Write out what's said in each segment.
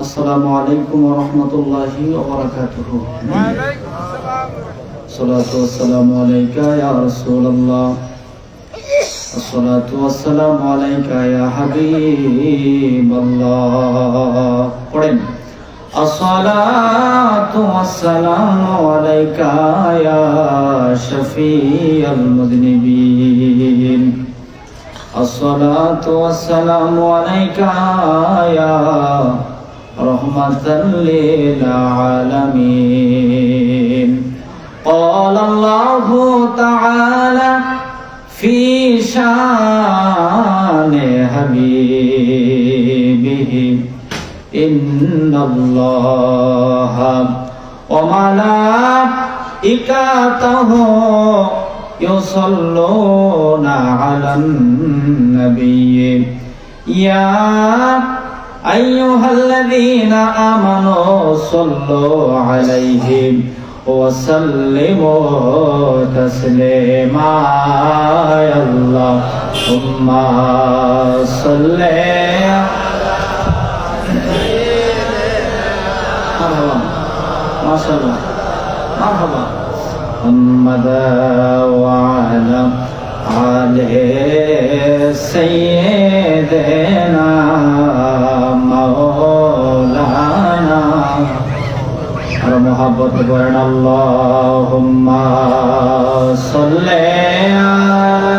আসসালামু আলাইকুম ওয়া রাহমাতুল্লাহি ওয়া বারাকাতুহু। ওয়া আলাইকুম আসসালাম। সালাতু ওয়াসসালামু আলাইকা ইয়া রাসূলুল্লাহ। আসসালাতু ওয়াসসালামু আলাইকা ইয়া হাবিবাল্লাহ। পড়েন, আসসালাতু ওয়াসসালামু আলাইকা ইয়া শাফিয়াল মুযনিবিন। আসসালাতু ওয়াসসালামু আলাইকা ইয়া রাহমাতাল লিল আলামিন। ক্বালা আল্লাহু তাআলা ফি শানি হাবিবিহি ইন্নাল্লাহা ওয়া মালাইকাতাহু ইউসাল্লুনা আলান নাবিয়্যি ইয়া আইয়ুহাল্লাযীনা আমানু সাল্লু আলাইহি ওয়া সাল্লিমু তাসলিমা। আল্লাহুম্মা সাল্লি মারহাবা, মাশাআল্লাহ, মারহাবা محمد وعلى آله سيدنا مولانا اور محبت ورن اللهم صل على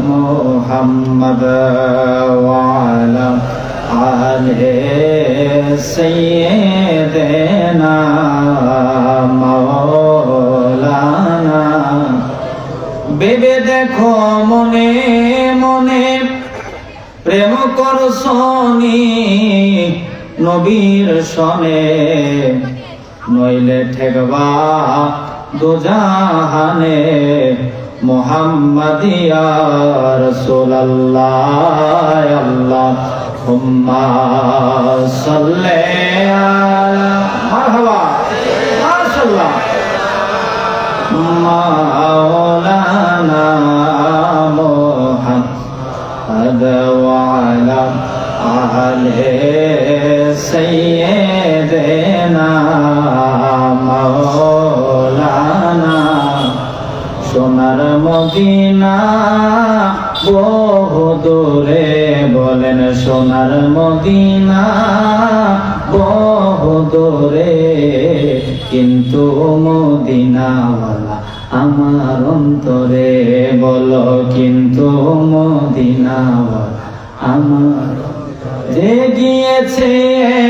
محمد وعلى آله سيدنا مولانا। ভেবে দেখো মনে মনে প্রেম করছনি নবীর সনে, নইলে ঠেকবা দুজাহানে। মুহাম্মাদিয়া রাসূলুল্লাহ। আল্লাহুম্মা সাল্লি আলা মারহাবা, মাশাআল্লাহ, মাওলানা মুহাম্মদ ওয়া আলা আলি সাইয়্যিদিনা মাওলানা। সোনার মদিনা বহু দূরে, বলেন সোনার মদিনা বহু দূরে, কিন্তু মদিনাওয়ালা আমার অন্তরে। বলো কিন্তু মদিনাওয়ালা আমার যে গিয়েছে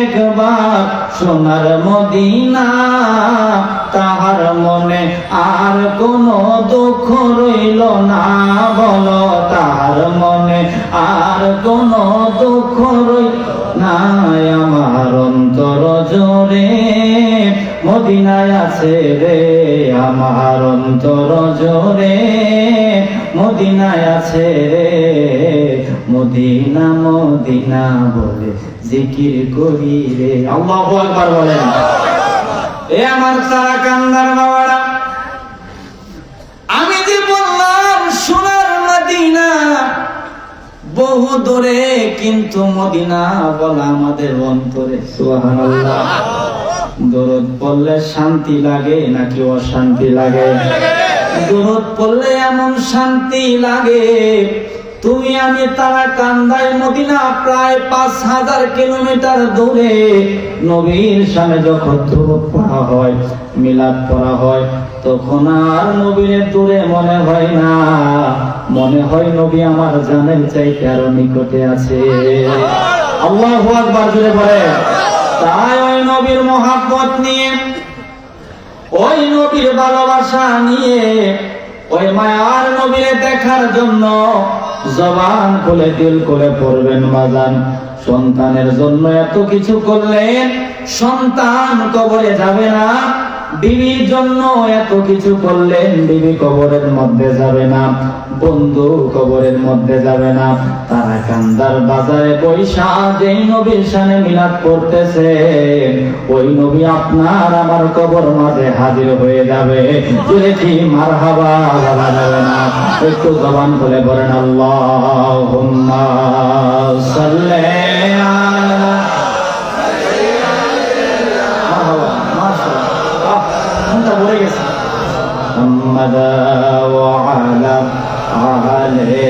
একবার সোনার মদিনা, তাহার মনে আর কোনো দুঃখ রইল না। বলো তাহার মনে আর কোনো দুঃখ রইল না। আমার অন্তর জোরে মদিনায় আছে রে, আমার অন্তর জোরে মদিনায় আছে রে। মদিনা মদিনা বলে জিকির করি রে। আল্লাহু আকবার বলেন। এ আমার সারা কান্দার বাবারা, আমি যে বললাম সোনার মদিনা বহু দূরে, কিন্তু মদিনা বলা আমাদের অন্তরে। সুবহানাল্লাহ। দরুদ পড়লে শান্তি লাগে নাকি অশান্তি লাগে? দরুদ পড়লে এমন শান্তি লাগে, তুমি আমি তারা কান্দায় মদিনা প্রায় ৫,০০০ কিলোমিটার দূরে। নবীর সামনে যখন দরুদ পড়া হয়, মিলাদ পড়া হয়, তখন আর নবীর দূরে মনে হয় না, মনে হয় নবী আমার জানের চাইতে আরো নিকটে আছে। আল্লাহু আকবার জোরে বলে। তাই ওই নবীর মহব্বত নিয়ে, ওই নবীর ভালোবাসা নিয়ে, ওই মায়ার নবীরে দেখার জন্য জবান খুলে দিল খুলে পড়বেন বাজান। সন্তানের জন্য এত কিছু করলেন, সন্তান কবরে যাবে না। বিবির জন্য এত কিছু করলেন, বিবি কবরের মধ্যে যাবে না, বন্ধু কবরের মধ্যে যাবে না। তারা কান্দার বাজারে পয়সা যেই নবীর শানে মিলাদ করতেছে, ওই নবী আপনার আমার কবর মাঝে হাজির হয়ে যাবে। যদি কি মারহাবা বলা যাবে না? একটু জবান খুলে বলেন আল্লাহুম্মা সাল্লি আলা মাশাআল্লাহ মনটা ভরে গেছে মুহাম্মাদ ওয়া আলা আলি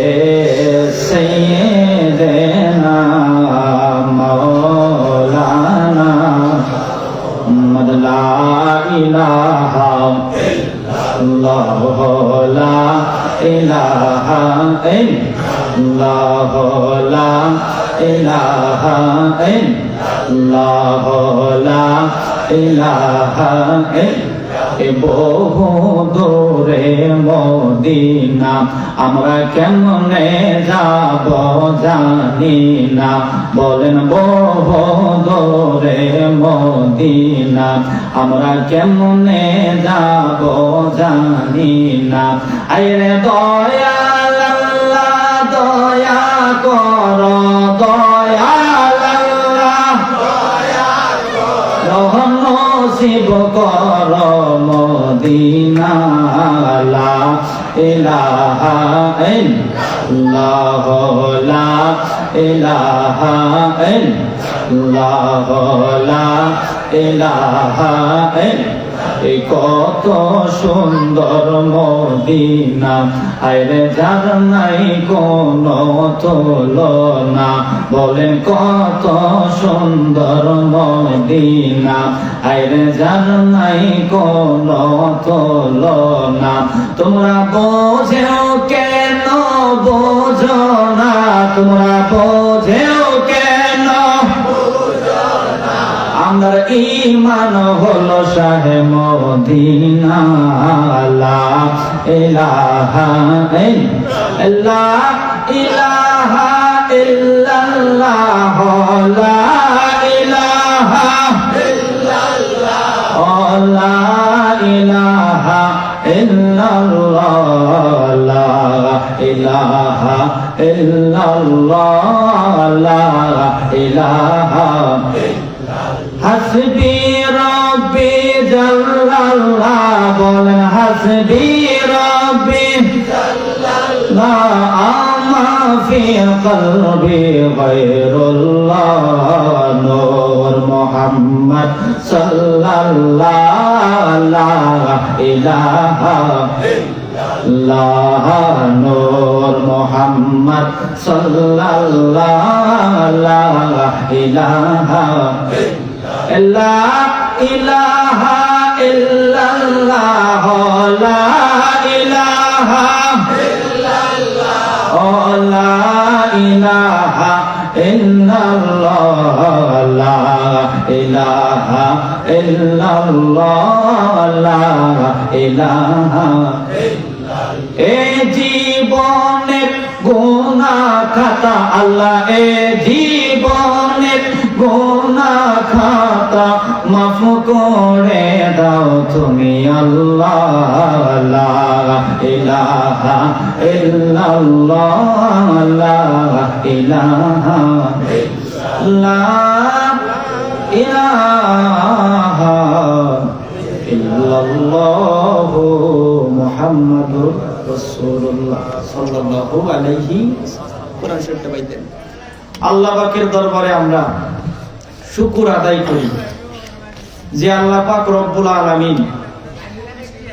সাইয়্যিদিনা মাওলানা মুহাম্মাদ লা ইলাহা ইল্লাল্লাহ লা ইলাহা ইল্লাল্লাহ লা ইলাহা ইল্লাল্লাহ লা ইলাহা বহু দূরে মদিনা আমরা কেমনে যাব জানি না বলেন বহু দূরে মদিনা আমরা কেমনে যাব জানি না আইরে দয়াল আল্লাহ দয়া কর দয়াল আল্লাহ রহম নসিব কর মদিনা লা ইলাহা ইল্লাল্লাহ লা ইলাহা ইল্লাল্লাহ লা ইলাহা কত সুন্দর মদিনা আইরে যার নাই কোনো তুলনা বলেন কত সুন্দর মদিনা আইরে যার নাই কোনো তুলনা তোমরা বোঝেও কেন বোঝো না তোমরা বোঝেও কেন আমার ঈমান হলো শাহে মদিনা লা ইলাহা ইল্লাল্লাহ ইলাহা ইল্লাল্লাহ লা ইলাহা ইল্লাল্লাহ লা ইলাহা ইল্লাল্লাহ লা ইলাহা ইল্লাল্লাহ লা ইলাহা হাসবি রব্বি জাল্লাল্লাহ বলেন হাসবি রব্বি জাল্লাল্লাহ আমা ফি কলবি গায়রুল্লাহ নূর মুহাম্মদ সাল্লাল্লাহ লা ইলাহা ইল্লাল্লাহ নূর মুহাম্মদ সাল্লাল্লাহ লা ইলাহা লা ইলাহা ইল্লাল্লাহ লা ইলাহা ইল্লাল্লাহ লা ইলাহা ইল্লাল্লাহ লা ইলাহা ইল্লাল্লাহ লা ইলাহা এ জীবনের গুনাহ খাতা আল্লাহ এ জীবনের গুনাহ খাতা মাফ করে দাও তুমি আল্লাহ লা ইলাহা ইল্লাল্লাহ লা ইলাহা লা ইলাহা ইল্লাল্লাহ মুহাম্মাদুর রাসূলুল্লাহ সাল্লাল্লাহু আলাইহি কোরআন শরীফটা বাইতেন আল্লাহ পাকের দরবারে আমরা শুকর আদায় করি যে আল্লাহ পাক রব্বুল আলামিন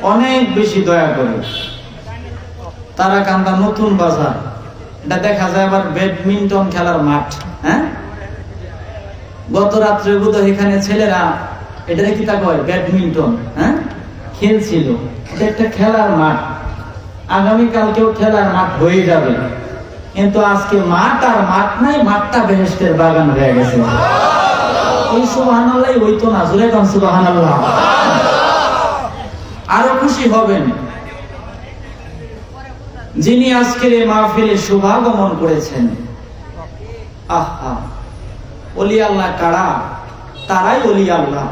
অনেক বেশি দয়া করে তারাকান্দা নতুন বাজার এটা দেখা যায় আবার ব্যাডমিন্টন খেলার মাঠ হ্যাঁ গত রাত্রে বোধহয় এখানে ছেলেরা এটা কি তা কয় ব্যাডমিন্টন হ্যাঁ খেলছিল এটা একটা খেলার মাঠ আগামীকালকেও খেলার মাঠ হয়ে যাবে কিন্তু আজকে মাঠ আর মাঠ নাই মাঠটা বেহেশতের বাগান হয়ে গেছে এই সুবহানাল্লাহ হইতো না জোরে কান সুবহানাল্লাহ আরো খুশি হবেন যিনি আজকের এই মাহফিলে শুভাগমন করেছেন আহা ওলি আল্লাহ কারা তারাই ওলি আল্লাহ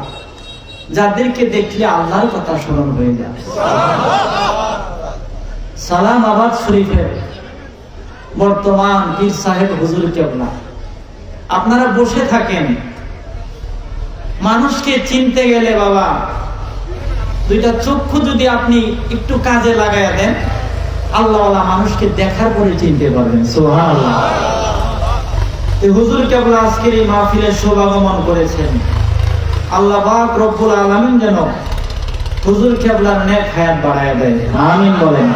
যাদেরকে দেখলে আল্লাহর কথা স্মরণ হয়ে যায় সালামাবাদ শরীফের বর্তমান পীর সাহেব হুজুর কেবলা আপনারা বসে থাকেন মানুষকে চিনতে গেলে বাবা দুইটা চক্ষু যদি আপনি একটু কাজে লাগাইয়া দেন আল্লাহওয়ালা মানুষকে দেখার পরে চিনতে পারবেন। সুবহানাল্লাহ। হুজুর কেবলা আজকের এই মাহফিলে শুভাগমন করেছেন। আল্লাহ পাক রব্বুল আলামিন যেন হুজুর কেবলার নেক হায়াত বাড়ায় দেয়, আমিন বলেন।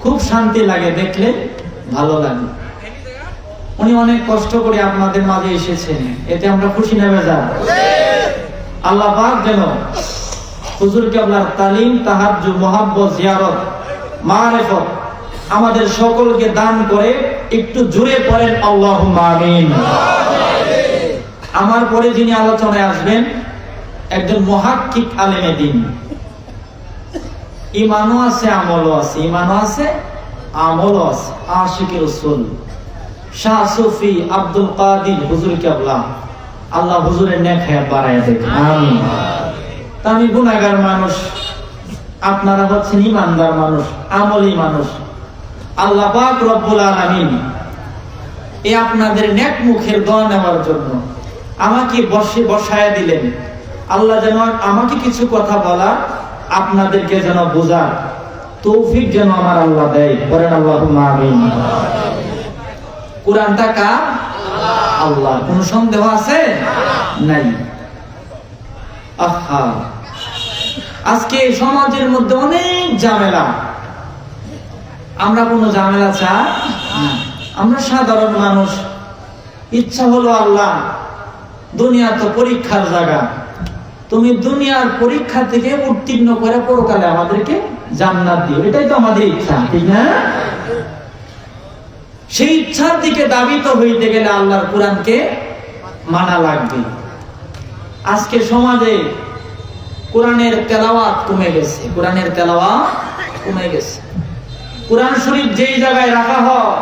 খুব শান্তি লাগে, দেখলে ভালো লাগে। উনি অনেক কষ্ট করে আপনাদের মাঝে এসেছেন, এতে আমরা খুশি না বেজার? আল্লাহ পাক যেন হুজুর কেবলার তালিম, তাহাজ্জুদ, মুহাব্বত, জিয়ারত, মারিফত আমাদের সকলকে দান করে। একটু জোরে পড়েন আল্লাহুম্মা আমিন। আমার পরে যিনি আলোচনায় আসবেন একজন মুহাক্কিক আলেমে দ্বীন, ঈমানও আছে আমলও আছে, ঈমানও আছে আমলও আছে, আশিকে রাসূল শাহ সুফি আব্দুল কাদির হুজুর কেবলা আল্লাহ হুজুরের নেক হায়াত বাড়ায় দেন, আমিন। তা আমি গুনাহগার মানুষ, আপনারা হচ্ছেন ঈমানদার মানুষ, আমলী মানুষ। আল্লাহ পাক রব্বুল আলামিন এই আপনাদের নেক মুখের দোয়া নেওয়ার জন্য আমাকে বসায় দিলেন। আল্লাহ যেন আমাকে কিছু কথা বলা, আপনাদেরকে যেন বোঝার তৌফিক যেন আমার আল্লাহ দেয়। পড়েন আল্লাহুম্মা আমিন। কোরআনটা কার? আল্লাহ। কোন সন্দেহ আছে? নাই। আহা, আজকে সমাজের মধ্যে অনেক ঝামেলা। আমরা কোনো ঝামেলা চাই না, আমরা সাধারণ মানুষ। ইচ্ছা হলো আল্লাহ, দুনিয়া তো পরীক্ষার জায়গা, তুমি দুনিয়ার পরীক্ষা থেকে উত্তীর্ণ করে পরকালে আমাদেরকে জান্নাত দিও, এটাই তো আমাদের ইচ্ছা, ঠিক না? সেই ইচ্ছার দিকে দাবিত হইতে গেলে আল্লাহর কোরআনকে মানা লাগবে। আজকে সমাজে কোরআনের তেলাওয়াত কমে গেছে, কোরআনের তেলাওয়াত কমে গেছে। কোরআন শরীফ যেই জায়গায় রাখা হয়,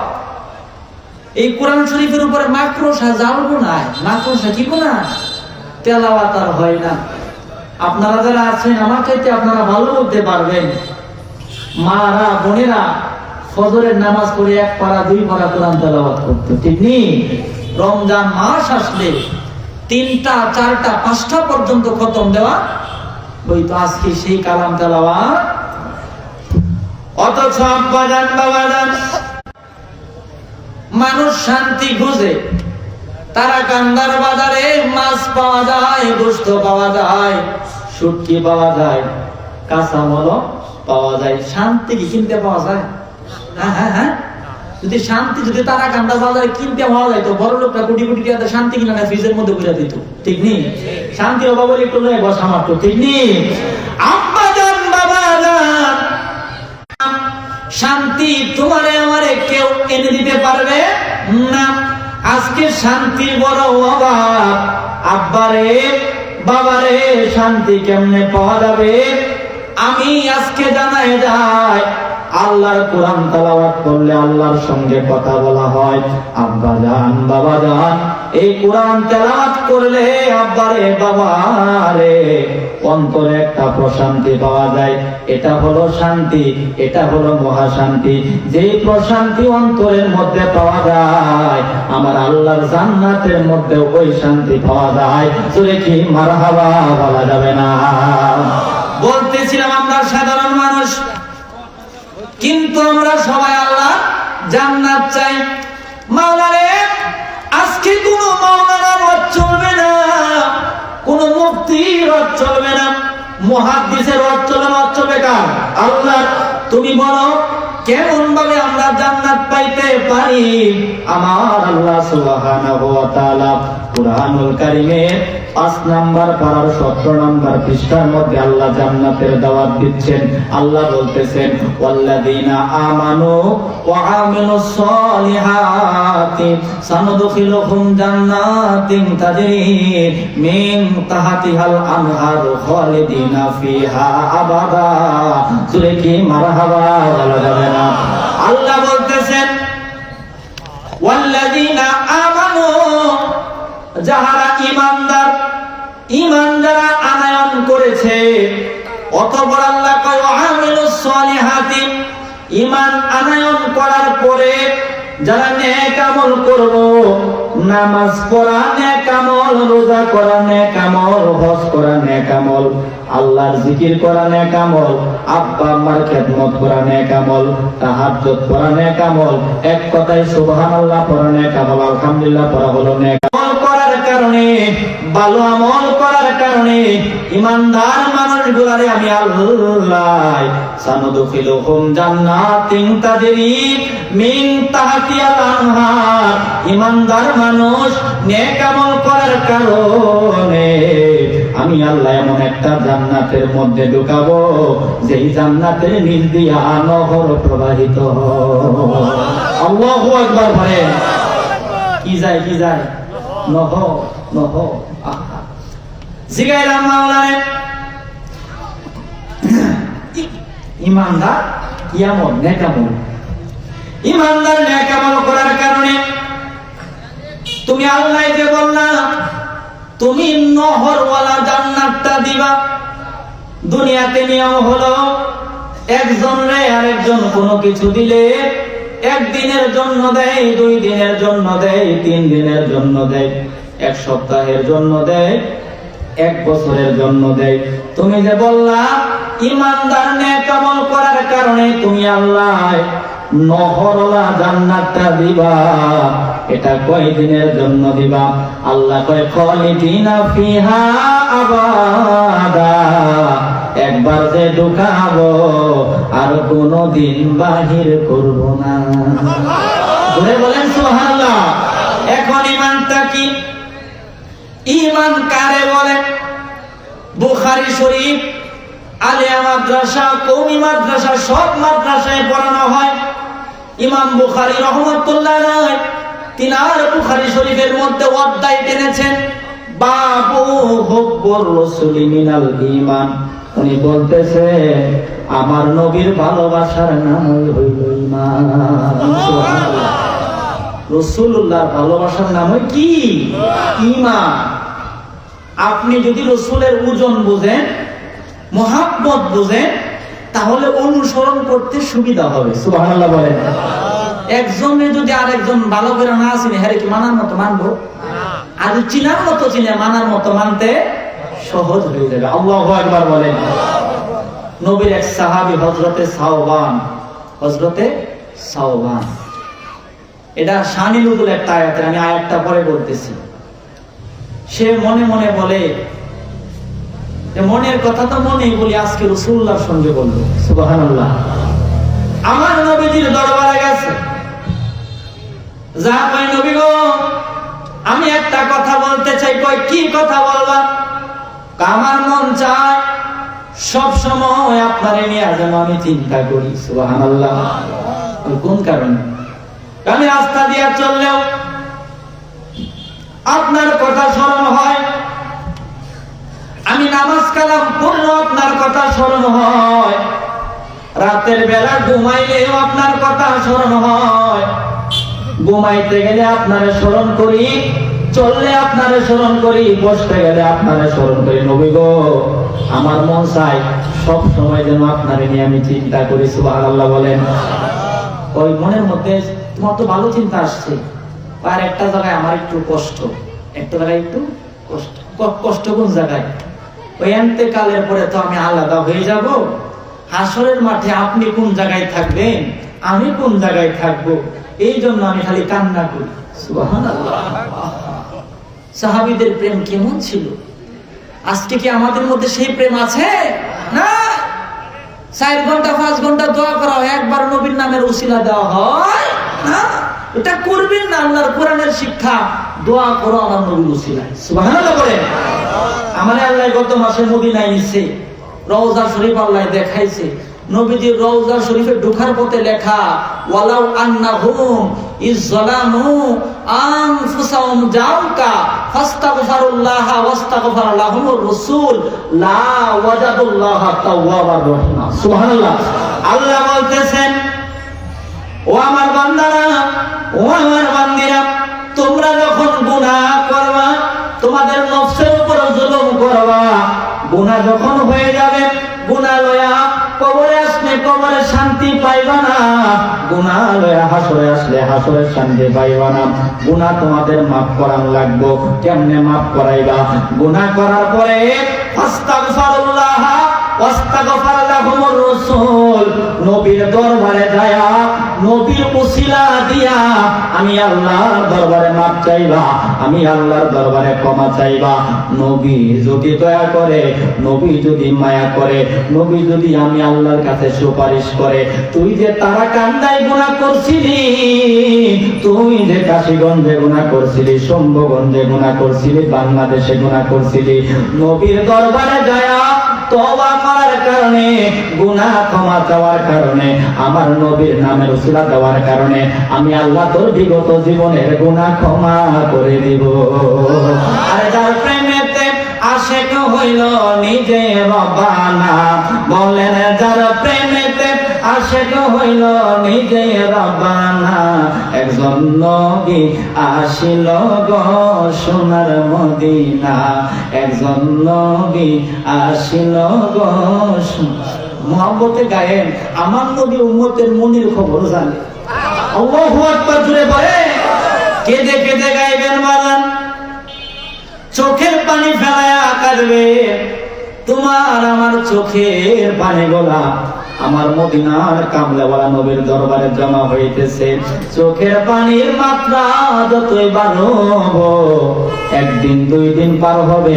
এই কোরআন শরীফের উপরে মাকড়সা জাল বোনায়, মাকড়সা কি বোনায়, তেলাওয়াত আর হয় না। আপনারা যারা আছেন আমার চাইতে আপনারা ভালো বলতে পারবেন। মারা বোনেরা ফজরের নামাজ পড়ে 1 পারা 2 পারা কোরআন তেলাওয়াত করতো, ঠিক নেই? রমজান মাস আসলে 3টা 4টা 5টা পর্যন্ত খতম দেওয়া ওই তো। আজকে সেই কালাম তেলাওয়াত। অথচ আব্বাজান বাবাজান মানুষ শান্তি খুঁজে, তারা কান্দার বাজারে মাছ পাওয়া যায়, গোশত পাওয়া যায়, শুটকি পাওয়া যায়, কাঁচামাল পাওয়া যায়। শান্তি কি কিনতে পাওয়া যায়? হ্যাঁ, যদি শান্তি যদি তারা কান্দা বাজারে কিনতে পাওয়া যায় তো বড় লোকটা কোটি কোটি টাকা শান্তি কিনা না ফ্রিজের মধ্যে ঘুরে দিত, ঠিক নেই? শান্তির অভাব বলে একটু বসা মাত্র, ঠিক নেই? আব্বাজান বাবাজান, শান্তি তোমারে আমারে কেউ এনে দিতে পারবে না। আজকে শান্তির বড় অভাব। আব্বারে বাবারে শান্তি কেমনে পাওয়া যাবে? আমি আজকে জানাই যায়, আল্লাহর কোরআন তেলাওয়াত করলে আল্লাহর সঙ্গে কথা বলা হয়। আব্বা জান বাবা জান, এই কোরআন তেলাওয়াত করলে আব্বারে বাবারে অন্তরে একটা প্রশান্তি পাওয়া যায়। এটা হলো শান্তি, এটা হলো মহাশান্তি। যে প্রশান্তি অন্তরের মধ্যে পাওয়া যায়, আমার আল্লাহর জান্নাতের মধ্যে ওই শান্তি পাওয়া যায়। জোরে কি মারহাবা বলা যাবে না? বলতেছিলাম আমরা সাধারণ মানুষ, কিন্তু আমরা সবাই আল্লাহ জান্নাত চাই। মাওলারে আজকে কোন মাওলানা রদ চলবে না, কোন মুফতির রদ চলবে না, মুহাদ্দিসের রদ চলবে না, চলবে কার? আল্লাহ। তুমি বলো কেমন ভাবে আমরা জান্নাত পাইতে পারি? আমার আল্লাহ সুবহানাহু ওয়া তাআলা কুরআনুল কারীমের 5 নাম্বার পারার 17 নাম্বার পৃষ্ঠার মধ্যে আল্লাহ জান্নাতের দাওয়াত দিচ্ছেন। আল্লাহ বলতেছেন, ওয়াল্লাযীনা আমানু ওয়া আমিলুস সলিহাতি সানুদখিলুহুম জান্নাতিন তাজরি মিন তাহতিহাল আনহারু খালিদিনা ফিহা আবাদা। সূরা কি মারহাবা বলা যাবে না? আল্লাহ বলতেছেন, ওয়াল্লাযীনা আমানু, যাহারা ঈমানদার, ঈমান যারা আনয়ন করেছে। অতঃপর আল্লাহ কয় আমিলুস সলিহাতি, ঈমান আনয়ন করার পরে যারা নেক আমল করব, নামাজ পড়া নেক আমল, রোজা করা নেক আমল, হজ করা নেক আমল, আল্লাহর জিকির করা নেক আমল, আব্বা আম্মার খেদমত করা নেক আমল, তাহাজ্জুদ পড়া নেক আমল, এক কথায় সুবহানাল্লাহ পড়া নেক আমল, আলহামদুলিল্লাহ পড়া হলো নেক আমল করার কারণে, ভালো আমল করার কারণে ইমানদার মানুষগুলারে আমি আল্লাহ সানুদখিলুহুম জান্নাতিন তাজরি মিন তাহতিহাল আনহার, ইমানদার মানুষ নেক আমল করার কারণে আমি আল্লাহ এমন একটা জান্নাতের মধ্যে ঢুকাবো যেই জান্নাতের নিচ দিয়া নহর প্রবাহিত হয়। আল্লাহু আকবার বলেন। কি যায় কি যায়? নহর। আহা, জিগাইলাম মাওলানা ইমানদার কি আমল? নেক আমল। ইমানদার নেক আমল করার কারণে তুমি আল্লাহ যে বললা তুমি নহরওয়ালা জান্নাতটা দিবা। দুনিয়াতে নিয়ম হলো একজন রে আরেকজন কোনো কিছু দিলে একদিনের জন্য দেয়, 2 দিনের জন্য দেয়, 3 দিনের জন্য দেয়, 1 সপ্তাহের জন্য দেয়, 1 বছরের জন্য দেয়। তুমি যে বললা ইমানদার নেক আমল করার কারণে তুমি আল্লাহ নহরওয়ালা জান্নাতটা দিবা, এটা কয় দিনের জন্য দিবা? আল্লাহ কয় খালিদিনা ফিহা আবাদা, একবার যে ঢুকাবো আর কোনদিন বাহির করব না। বলে বলেন সুবহানাল্লাহ। এখন ঈমানটা কি? ঈমান কারে বলে? বুখারী শরীফ, আলিয়া মাদ্রাসা, কওমি মাদ্রাসা, সব মাদ্রাসায় পড়ানো হয়। ইমাম বুখারী রাহমাতুল্লাহ আলাইহি তিনার বুখারী শরীফের মধ্যে অধ্যায় টেনেছেন বাবু হুব্বুর রাসূলি মিনাল ঈমান। উনি বলতেছে আমার নবীর ভালোবাসার নামই হইল ঈমান। সুবহানাল্লাহ। রাসূলুল্লাহর ভালোবাসার নামই কি? ঈমান। আপনি যদি রাসূলের ওজন বুঝেন, মুহাব্বত বুঝেন, তাহলে অনুসরণ করতে সুবিধা হবে। সুবহানাল্লাহ বলেন। একজনে যদি আরেকজন ভালো করে না চিনে, হ্যাঁ কি মানার মতো মানবো? আর চিনার মতো চিনে মানার মতো মানতে সহজ হয়ে যাবে। আল্লাহু আকবার বলেন। নবীর এক সাহাবী হযরতে সাওবান, এটা শানি নুজুল একটা আয়াত, আমি আয়াতটা পরে বলতেছি। সে মনে মনে বলে, মনের কথা তো মনেই বলি, আজকে রাসূলুল্লাহর সঙ্গে বলবো। সুবহানাল্লাহ। আমার নবীজির দরবারে গেছে, যা কই নবী গো আমি একটা কথা বলতে চাই। কই কি কথা বলবা? আমার মন চায় সব সময় আপনারে নিয়ে যেন আমি চিন্তা করি। সুবহানাল্লাহ। কোন কারণে? আমি রাস্তা দিয়ে চললেও আপনার কথা স্মরণ হয়, আমি নামাজ কালাম পড়লেও আপনার কথা স্মরণ হয়, রাতের বেলা ঘুমাইলেও আপনার কথা স্মরণ হয়, ঘুমাইতে গেলে আপনারে স্মরণ করি, চললে আপনারে স্মরণ করি, বসতে গেলে আপনারে স্মরণ করি। নবী গো আমার মন চাই সব সময় যেন আপনারে নিয়ে আমি চিন্তা করি। সুবহানাল্লাহ বলেন। ওই মনের মধ্যে তোমার তো ভালো চিন্তা আসছে, আর একটা জায়গায় আমার একটু কষ্ট, একটা জায়গায় একটু কষ্ট। কষ্ট কোন জায়গায়? ওই ইন্তেকালের পরে তো আমি আলাদা হয়ে যাব, হাসরের মাঠে আপনি কোন জায়গায় থাকবেন, আমি কোন জায়গায় থাকবো, এই জন্য আমি খালি কান্না করি। সুবহানাল্লাহ। সাহাবীদের প্রেম কেমন ছিল? আজকে কি আমাদের মধ্যে সেই প্রেম আছে? না। 4 ঘন্টা 5 ঘন্টা দোয়া করা হয়, একবার নবীর নামের উসিলা দেওয়া হয় না। এটা করবেন না। আল্লাহর কোরআনের শিক্ষা, দোয়া করো আমার নবীর উসিলায়। সুবহানাল্লাহ বলেন। আমারে আল্লাহ গত মাসে মদিনায় নিছে, রওজা শরীফ আল্লাহ দেখাইছে। নবীজির রওজা শরীফে ঢোকার পথে লেখা ওয়ালাউ আন্নাহুম ইযলামু আনফুসাহুম জাউকা ফাস্তাগফিরুল্লাহ ওয়াস্তাগফার লাহুমুর রাসূল লা ওয়াজাদুল্লাহা তাওয়াবার রহিমা। সুবহানাল্লাহ। আল্লাহ বলতেছেন, ও আমার বান্দারা, ও আমার বান্দিরা, তোমরা যখন গুনাহ করবা, তোমাদের নফসের উপর জুলুম করবা, গুনাহ যখন হয়ে যাবে, গুনাহ লয়া কবরে আসলে কবরে শান্তি পাইবা না। গুনাহ লয়া হাসরে আসলে হাসরের শান্তি পাইবা না। গুনাহ তোমাদের মাফ করান লাগবো। কেমনে মাফ করাইবা? গুনাহ করার পরে আস্তাগফিরুল্লাহ ওয়াস্তাগফার লাহুমুর রাসূল, নবীর দরবারে যায়া নবীর ওসিলা দিয়া আমি আল্লাহর দরবারে মাফ চাইবা, আমি আল্লাহর দরবারে ক্ষমা চাইবা। নবী যদি দয়া করে, নবী যদি মায়া করে, নবী যদি আমি আল্লাহর কাছে সুপারিশ করে, তুই যে তারাকান্দায় গুনাহ করছিলি, তুই যে কাশীগঞ্জে গুনাহ করছিলি, শম্ভুগঞ্জে গুনাহ করছিলি, বাংলাদেশে গুনাহ করছিলি, নবীর দরবারে যায়া তওবা করার কারণে, গুনাহ ক্ষমা চাওয়ার কারণে, আমার নবীর নামের উসিলা দেওয়ার কারণে আমি আল্লাহ তোর বিগত জীবনের গুনাহ ক্ষমা করে দিব। আর যার প্রেমেতে আশিক হইল নিজে রব্বানা, বলেন যার প্রেমেতে আশিক হইল নিজে রব্বানা, একজন নবী আসিল গো সোনার মদিনা, একজন নবী আসিল গো। মুহাব্বতে গায়েন আমার নবী উম্মতের মনির খবর জানে। আল্লাহু আকবার জুড়ে বলে কেঁদে কেঁদে গাইবেন বাজান, চোখের পানি ফেলায়া কাঁদবে। তোমার আমার চোখের পানি গোলা আমার মদিনার কামলাওয়ালা নবীর দরবারে জমা হইতেছে। চোখের পানির মাত্রা যতই বাড়বো, একদিন দুই দিন পার হবে,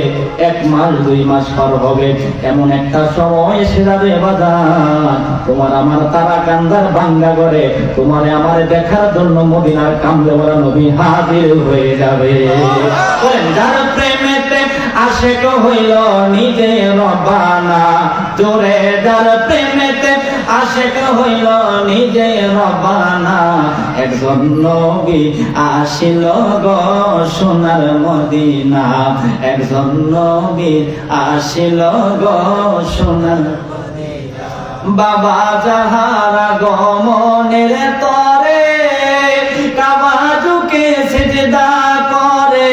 এক মাস দুই মাস পার হবে, এমন একটা সময় এসে যাবে বাজান, তোমার আমার তারাকান্দার ভাঙ্গা করে তোমার আমার দেখার জন্য মদিনার কামলাওয়ালা নবী হাজির হয়ে যাবে। বলেন যার প্রেমেতে আশিক হইল নিজে রব্বানা, জোরে যার প্রেমেতে আশিক হইল নিজে রব্বানা, একজন নবী আসিল গো সোনার মদিনা, একজন নবী আসিল গো সোনার মদিনা। বাবা যাহারা গমনের তরে কাবা ঝুঁকে সিজদা করে,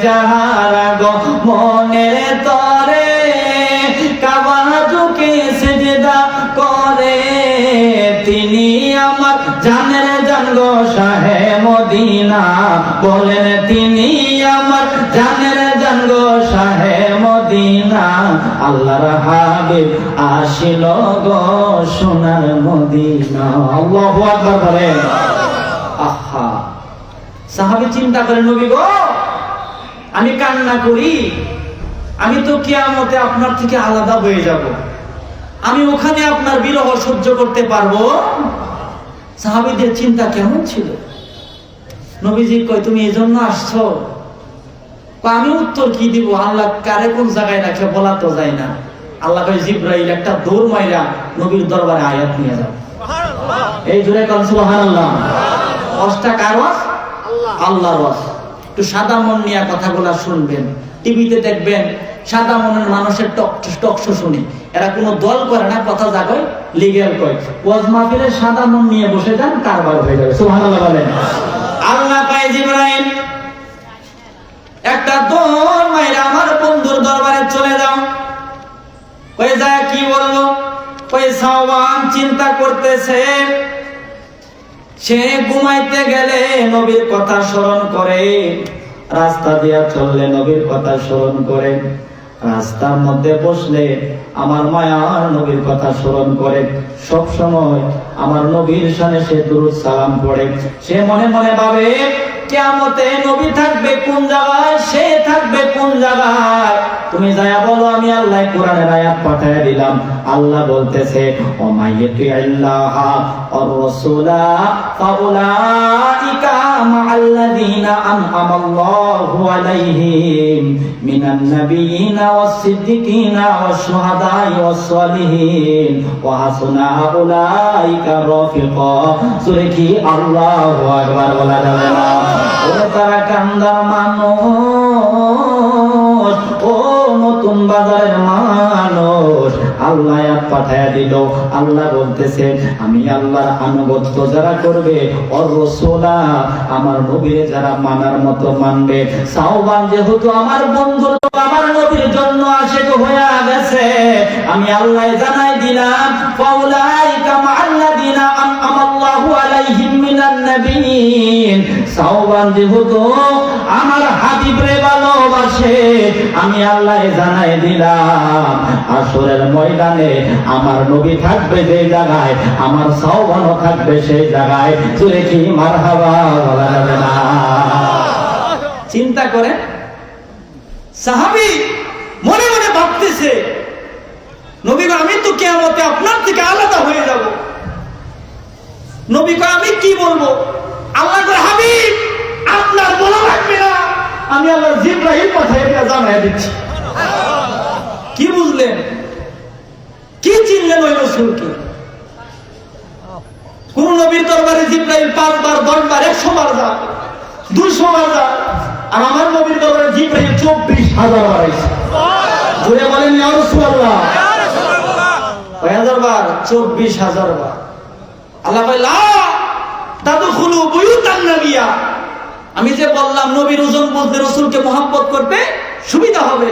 যাহারা গমনের তরে কাবা ঝুঁকে সিজদা করে, তিনি আমার জানের জান গো শাহে মদিনা, বলেন তিনি আমার জানের জান গো শাহে মদিনা, আল্লাহর হাবিব আসিল গো সোনার মদিনা। আল্লাহু আকবার বলেন। আহা, সাহাবী চিন্তা করেন, নবী গো আমি কান্না করি, আমি তো কিয়ামতে আপনার থেকে আলাদা হয়ে যাব, আমি ওখানে আপনার বিরহ সহ্য করতে পারবো? সাহাবীদের চিন্তা কেমন ছিল? নবীজি কয় তুমি এই জন্য আসছো? আমি উত্তর কি দিব? আল্লাহ কারে কোন জায়গায় রাখে বলা তো যায় না। আল্লাহ কয় জিবরাইল একটা দৌড় মাইরা নবীর দরবারে আয়াত নিয়ে যাও। এই জোরে কোন সুবহানাল্লাহ। ওয়াজটা কার ওয়াজ? আল্লাহর ওয়াজ। একটু সাদা মন নিয়ে কথাগুলো শুনবেন, টিভিতে দেখবেন সাদা মনের মানুষের টক শো শুনি, এরা কোনো দল করে না, কথা জাগায় লিগ্যাল কয়। ওয়াজ মাহফিলে সাদা মন নিয়ে বসে যান, কারবার হয়ে যাবে। সুবহানাল্লাহ বলেন। আল্লাহ কয় জিবরাইল একটা দৌড় মাইরা আমার বন্ধুর দরবারে চলে যাও। কই যায় কি বললো? কই সাওবান চিন্তা করতেছে, সে ঘুমাইতে গেলে নবীর কথা স্মরণ করে, রাস্তা দিয়া চললে নবীর কথা স্মরণ করে, রাস্তার মধ্যে বসলে আমার মায়ার নবীর কথা স্মরণ করে, সব সময় আমার নবীর শানে সে দুরূদ সালাম পড়ে। সে মনে মনে ভাবে কিয়ামতে নবী থাকবে কোন জায়গায়, সে থাকবে কোন জায়গায়। তুমি যায়া বলো আমি আল্লাহ কোরআনের আয়াত পাঠিয়ে দিলাম। আল্লাহ বলতেছে ও মাইয়াতিল্লাহ ওয়ার রাসূলা ফাউলাইকা মাআল্লাযীনা আনআমাল্লাহু আলাইহিম মিনান নাবিয়িনা ওয়াস সিদ্দিকিনা ওয়াশ শুহাদাই ওয়াস সালিহিন ওয়া হাসুনা উলাইকা রাফিকা। সূরা কি আল্লাহু আকবার বলা যাবে না? ও তারা কান্দার মানুষ, ও নতুন বাজারের মানুষ, আল্লাহ আয়াত পাঠায়া দিল। আল্লাহ বলতেছে আমি আল্লাহর আনুগত্য যারা করবে, ওর রাসূলা আমার নবীর যারা মানার মতো মানবে। সাওবান যেহেতু আমার বন্ধু, আমার নবীর জন্য আশিক হয়ে গেছে, আমি আল্লাহ জানাই দিলাম ফাউলাইকা মাআল্লাযীনা মুসলমান যেহেতু আমার হাবিবরে ভালোবাসে, আমি আল্লাহ জানাই দিলাম আসরের ময়দানে আমার নবী থাকবে যে জায়গায়, আমার সাওবানও থাকবে সেই জায়গায়। তুই কি মারহাবা বলা যাবে না? চিন্তা করে সাহাবী মনে মনে ভাবতেছে, নবী গো আমি তো কিয়ামতে আপনার থেকে আলাদা হয়ে যাব। নবী গো আমি কি বলবো? আল্লাহ কয় হাবিব আপনার বলা লাগবে না, আমি আল্লাহ জিবরাইল পাঠিয়ে জানাই দিচ্ছি। কি বুঝলেন? কি চিনলেন ওই রাসূলকে? কোন নবীর দরবারে জিবরাইল 5 বার 10 বার 100 বার যায়, 200 বার যায়, আর আমার নবীর দরবারে জিবরাইল 24,000 বার আইছে। জোরে বলেন ইয়া রাসূলুল্লাহ। কয় হাজার বার? 24,000 বার। আল্লাহ বলে লা তাদখুলু বুয়ুতান নাবিয়া। আমি যে বললাম নবীর ওজন বলতে রাসূলকে মুহাব্বত করতে সুবিধা হবে।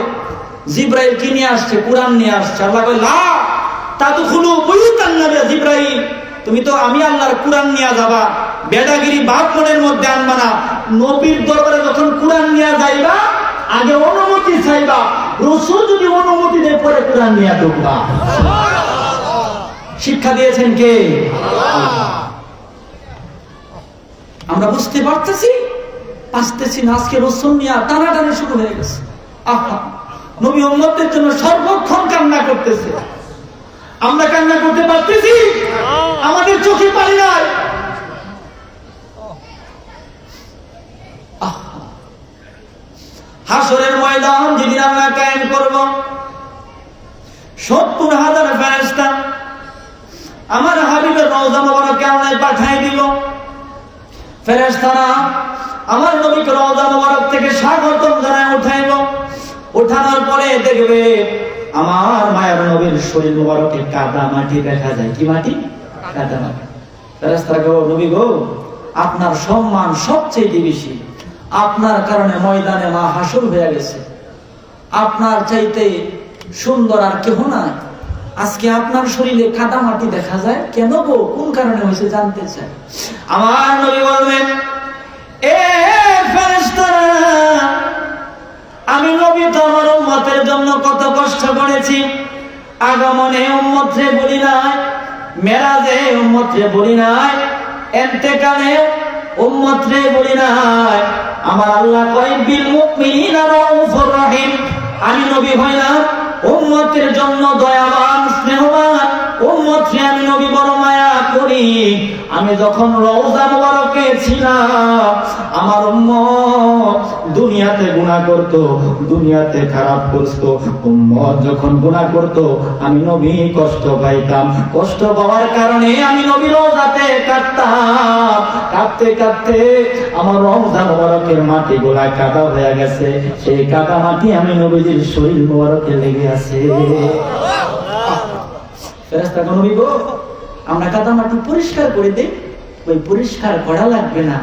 জিবরাইল কি নিয়ে আসছে? কুরআন নিয়ে আসছে। আল্লাহ বলে লা তাদখুলু বুয়ুতান নাবিয়া। জিবরাইল তুমি তো আমি আল্লাহর কুরআন নিয়ে যাবা, বেড়াগিরি বাপ মনের মধ্যে আনবা না। নবীর দরবারে যখন কুরআন নিয়ে যাইবা আগে অনুমতি চাইবা, রাসূল যদি অনুমতি দেয় পরে কুরআন নিয়ে ঢুকবা। শিক্ষা দিয়েছেন কে? আল্লাহ। আমরা বুঝতে পারতেছি আসতেছি না, আজকে রাসূল নিয়ে টানাটানি শুরু হয়ে গেছে। আহা, নবী উম্মতের জন্য সর্বক্ষণ কান্না করতেছে। আমরা কান্না করতে পারতেছি? আমাদের চোখে পানি নাই। হাসরের ময়দান যেদিন আমরা কায়েম করব, 70,000 ফেরেশতা আমার হাবিবের রওজা মোবারকে আল্লাহ পাঠাই দিল। ফেরেশতারা আমার নবীকে রওজা মোবারক থেকে স্বাগতম জানায় উঠাইল। উঠানোর পরে দেখবে আমার মায়ের নবীর শরীর মোবারকে কাদা মাটি দেখা যায়। কি মাটি? কাদা মাটি। ফেরেশতারা গো নবী গো আপনার সম্মান সবচেয়ে বেশি, আপনার কারণে ময়দানে মা হাসর হয়ে গেছে, আপনার চাইতে সুন্দর আর কেহ নাই। আজকে আপনার শরীরে কাদা মাটি দেখা যায় কেন গো? কোন কারণে হয়েছে জানতে চাই। আমার নবী বলবেন এ ফেরেশতারা আমি নবী তো আমার উম্মতের জন্য কত কষ্ট করেছি। আগমনে উম্মতরে বলি নাই, মেরাজে উম্মতরে বলি নাই, ইন্তেকালে উম্মতরে বলি নাই। আমার আল্লাহ কয় বিল মুমিনিনা রাউফুর রহিম। আমি নবী হইলাম উম্মতের জন্য দয়াবান স্নেহবান। উম্মতকে আমি নবী বড় মায়া করি। আমি যখন রওজা মোবারকে ছিলাম আমার উম্মত দুনিয়াতে গুনাহ করত, দুনিয়াতে খারাপ করত। উম্মত যখন গুনাহ করত আমি নবী কষ্ট পাইতাম। কষ্ট পাওয়ার কারণে আমি নবী রওজাতে কাঁদতাম। কাঁদতে কাঁদতে আমার রওজা মোবারকের মাটি গোলা কাদা হয়ে গেছে। সেই কাদা মাটি আমি নবীজির শরীর মোবারকে লেগে আছে। ফেরেশতা নবী গো আমরা কাদা মাটি পরিষ্কার করে দেই। ওই পরিষ্কার করা লাগবে না,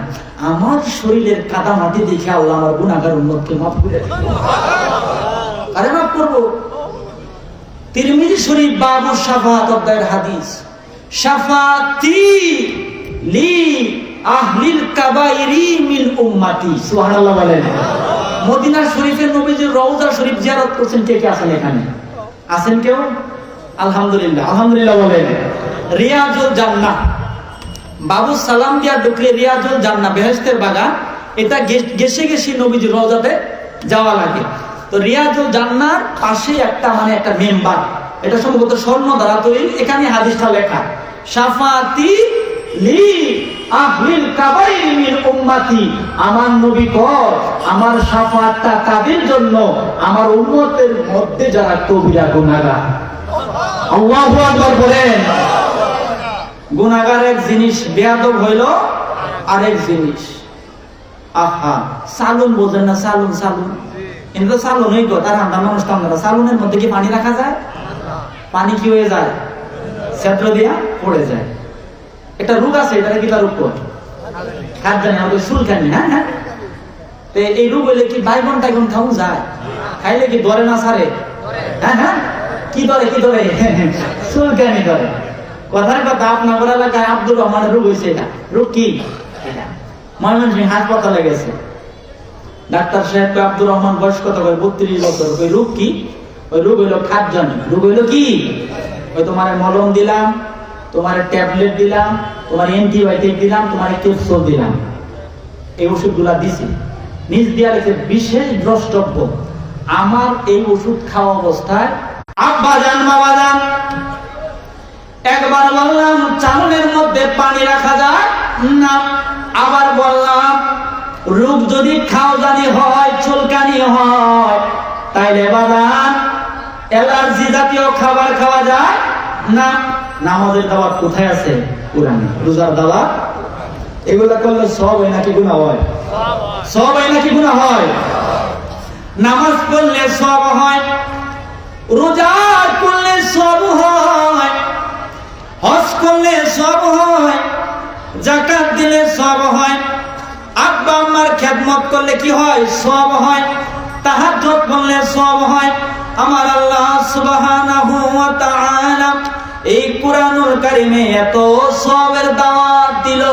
আমার শরীরের কাদা মাটি দেখে আল্লাহ আমার গুনাহগার উম্মতকে মাফ করে দেবে। আরে মাফ করব। তিরমিজি শরীফ বাবু শাফাআত অধ্যায়ের হাদিস, শাফাআতি লি আহলিল কাবাইরি মিন উম্মতি। সুবহানাল্লাহ বলেন। মদিনা শরীফের নবীজির রওজা শরীফ জিয়ারত করছেন কে কে আছেন এখানে? আছেন কেউ? আলহামদুলিল্লাহ, আলহামদুলিল্লাহ বলেন। রিয়াজুল জান্নাহ, বাবু সালাম দিয়া ঢুকলে রিয়াজুল জান্নাহ বেহেশতের বাগান, এটা গেছে গেছে নবীজির রওজাতে যাওয়া লাগে। তো রিয়াজুল জান্নাহর পাশে একটা একটা মেম্বার, এটা সম্ভবত স্বর্ণ দ্বারা তৈরি। এখানে হাদিসটা লেখা শাফাআতি লি আহলিল কাবাইর মিন উম্মতি। আমার নবী কয় আমার শাফাআতটা তাদের জন্য আমার উম্মতের মধ্যে যারা কবিরা গুনাহগার। আল্লাহু আকবার বলেন। গুনাহগার এক জিনিস, বেয়াদব হইল আরেক জিনিস। আহা, সালুন বোঝেন না? সালুন সালুন কিন্তু সালুন হই গো, তার আমরা মানুষ আমরা সালুনের মধ্যে কি পানি রাখা যায়? পানি কি হয়ে যায়? ছেদ্র দিয়া পড়ে যায়। একটা রোগ আছে, এটা কি তার রোগ কর কাজ জানি আমাদের চুলকানি। হ্যাঁ হ্যাঁ, এই রোগ হইলে কি বাইগন টাইগন খাওয়া যায়? খাইলে কি ধরে না সারে? হ্যাঁ হ্যাঁ, কি ধরে? কি ধরে? চুলকানি ধরে। কথার কথা আপনার এলাকায় আব্দুর রহমানের রোগ হয়েছে। এটা রোগ কি? ময়মনসিংহ হাসপাতালে গেছে। ডাক্তার সাহেব আব্দুর রহমান বয়স কত? 32 বছর। ওই রোগ কি? ওই রোগ হইলো খাদ্যানি। রোগ হইলো কি? ওই তোমার মলম দিলাম, তোমার ট্যাবলেট দিলাম, তোমার অ্যান্টিবায়োটিক দিলাম, তোমার ক্যাপসুল দিলাম, এই ওষুধগুলা দিছি। নিজ দিয়া রেখে বিশেষ দ্রষ্টব্য, আমার এই ওষুধ খাওয়া অবস্থায় আব্বা জান বাবা জান একবার বললাম চাউলের মধ্যে পানি রাখা যায় না, আবার বললাম রোগ যদি খাওয়ানি হয়, চুলকানি হয়, তাইলে বাদান অ্যালার্জি জাতীয় খাবার খাওয়া যায় না। নামাজের দাওয়াত কোথায় আছে? কোরআনে। রোজার দাওয়াত এগুলা করলে সব হয় নাকি গুনাহ হয়? সব হয় নাকি গুনাহ হয়? নামাজ পড়লে সব হয়, রোজা করলে সব হয়, হজ করলে সব হয়, যাকাত দিলে সব হয়, আব্বা আম্মার খেদমত করলে কি হয়? সব হয়, তাহাজ্জুদ পড়লে সব হয়। আমার আল্লাহ সুবহানাহু ওয়া তাআলা এই কুরআনুল কারীমে এত সওয়াবের দাওয়াত দিল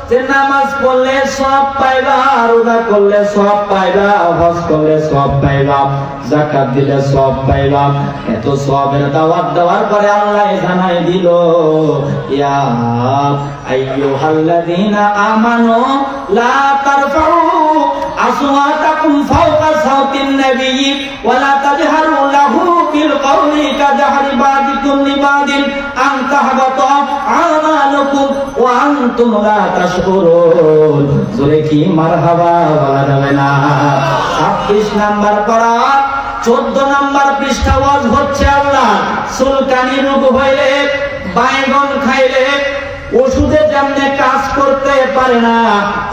যে নামাজ পড়লে সব পাইবা, রোজা করলে সব পাইবা, হজ করলে সব পাইবা, যাকাত দিলে সব পাইবা। এত সওয়াবের দাওয়াত দেওয়ার পরে আল্লাহ জানাই দিল, ইয়া আইয়ুহাল্লাযীনা আমানু লা তারফাউ আসওয়াতাকুম ফাওকা সাওতিন নাবিয়্যি ওয়া লা তাজহারু লাহু বিল কওলি কাজহারি বাদিকুম লিবাদিন আন তাহবাতা আমালুকুম ওয়া আনতুম লা তাশকুরুন। জোরে কি মারহাবা বলা যাবে না? 26 নাম্বার পারা 14 নাম্বার পৃষ্ঠা ওয়াজ হচ্ছে আল্লাহ চুলকানি রোগ হইলে, বাইগন খাইলে ওষুধে যেমনে কাজ করতে পারে না,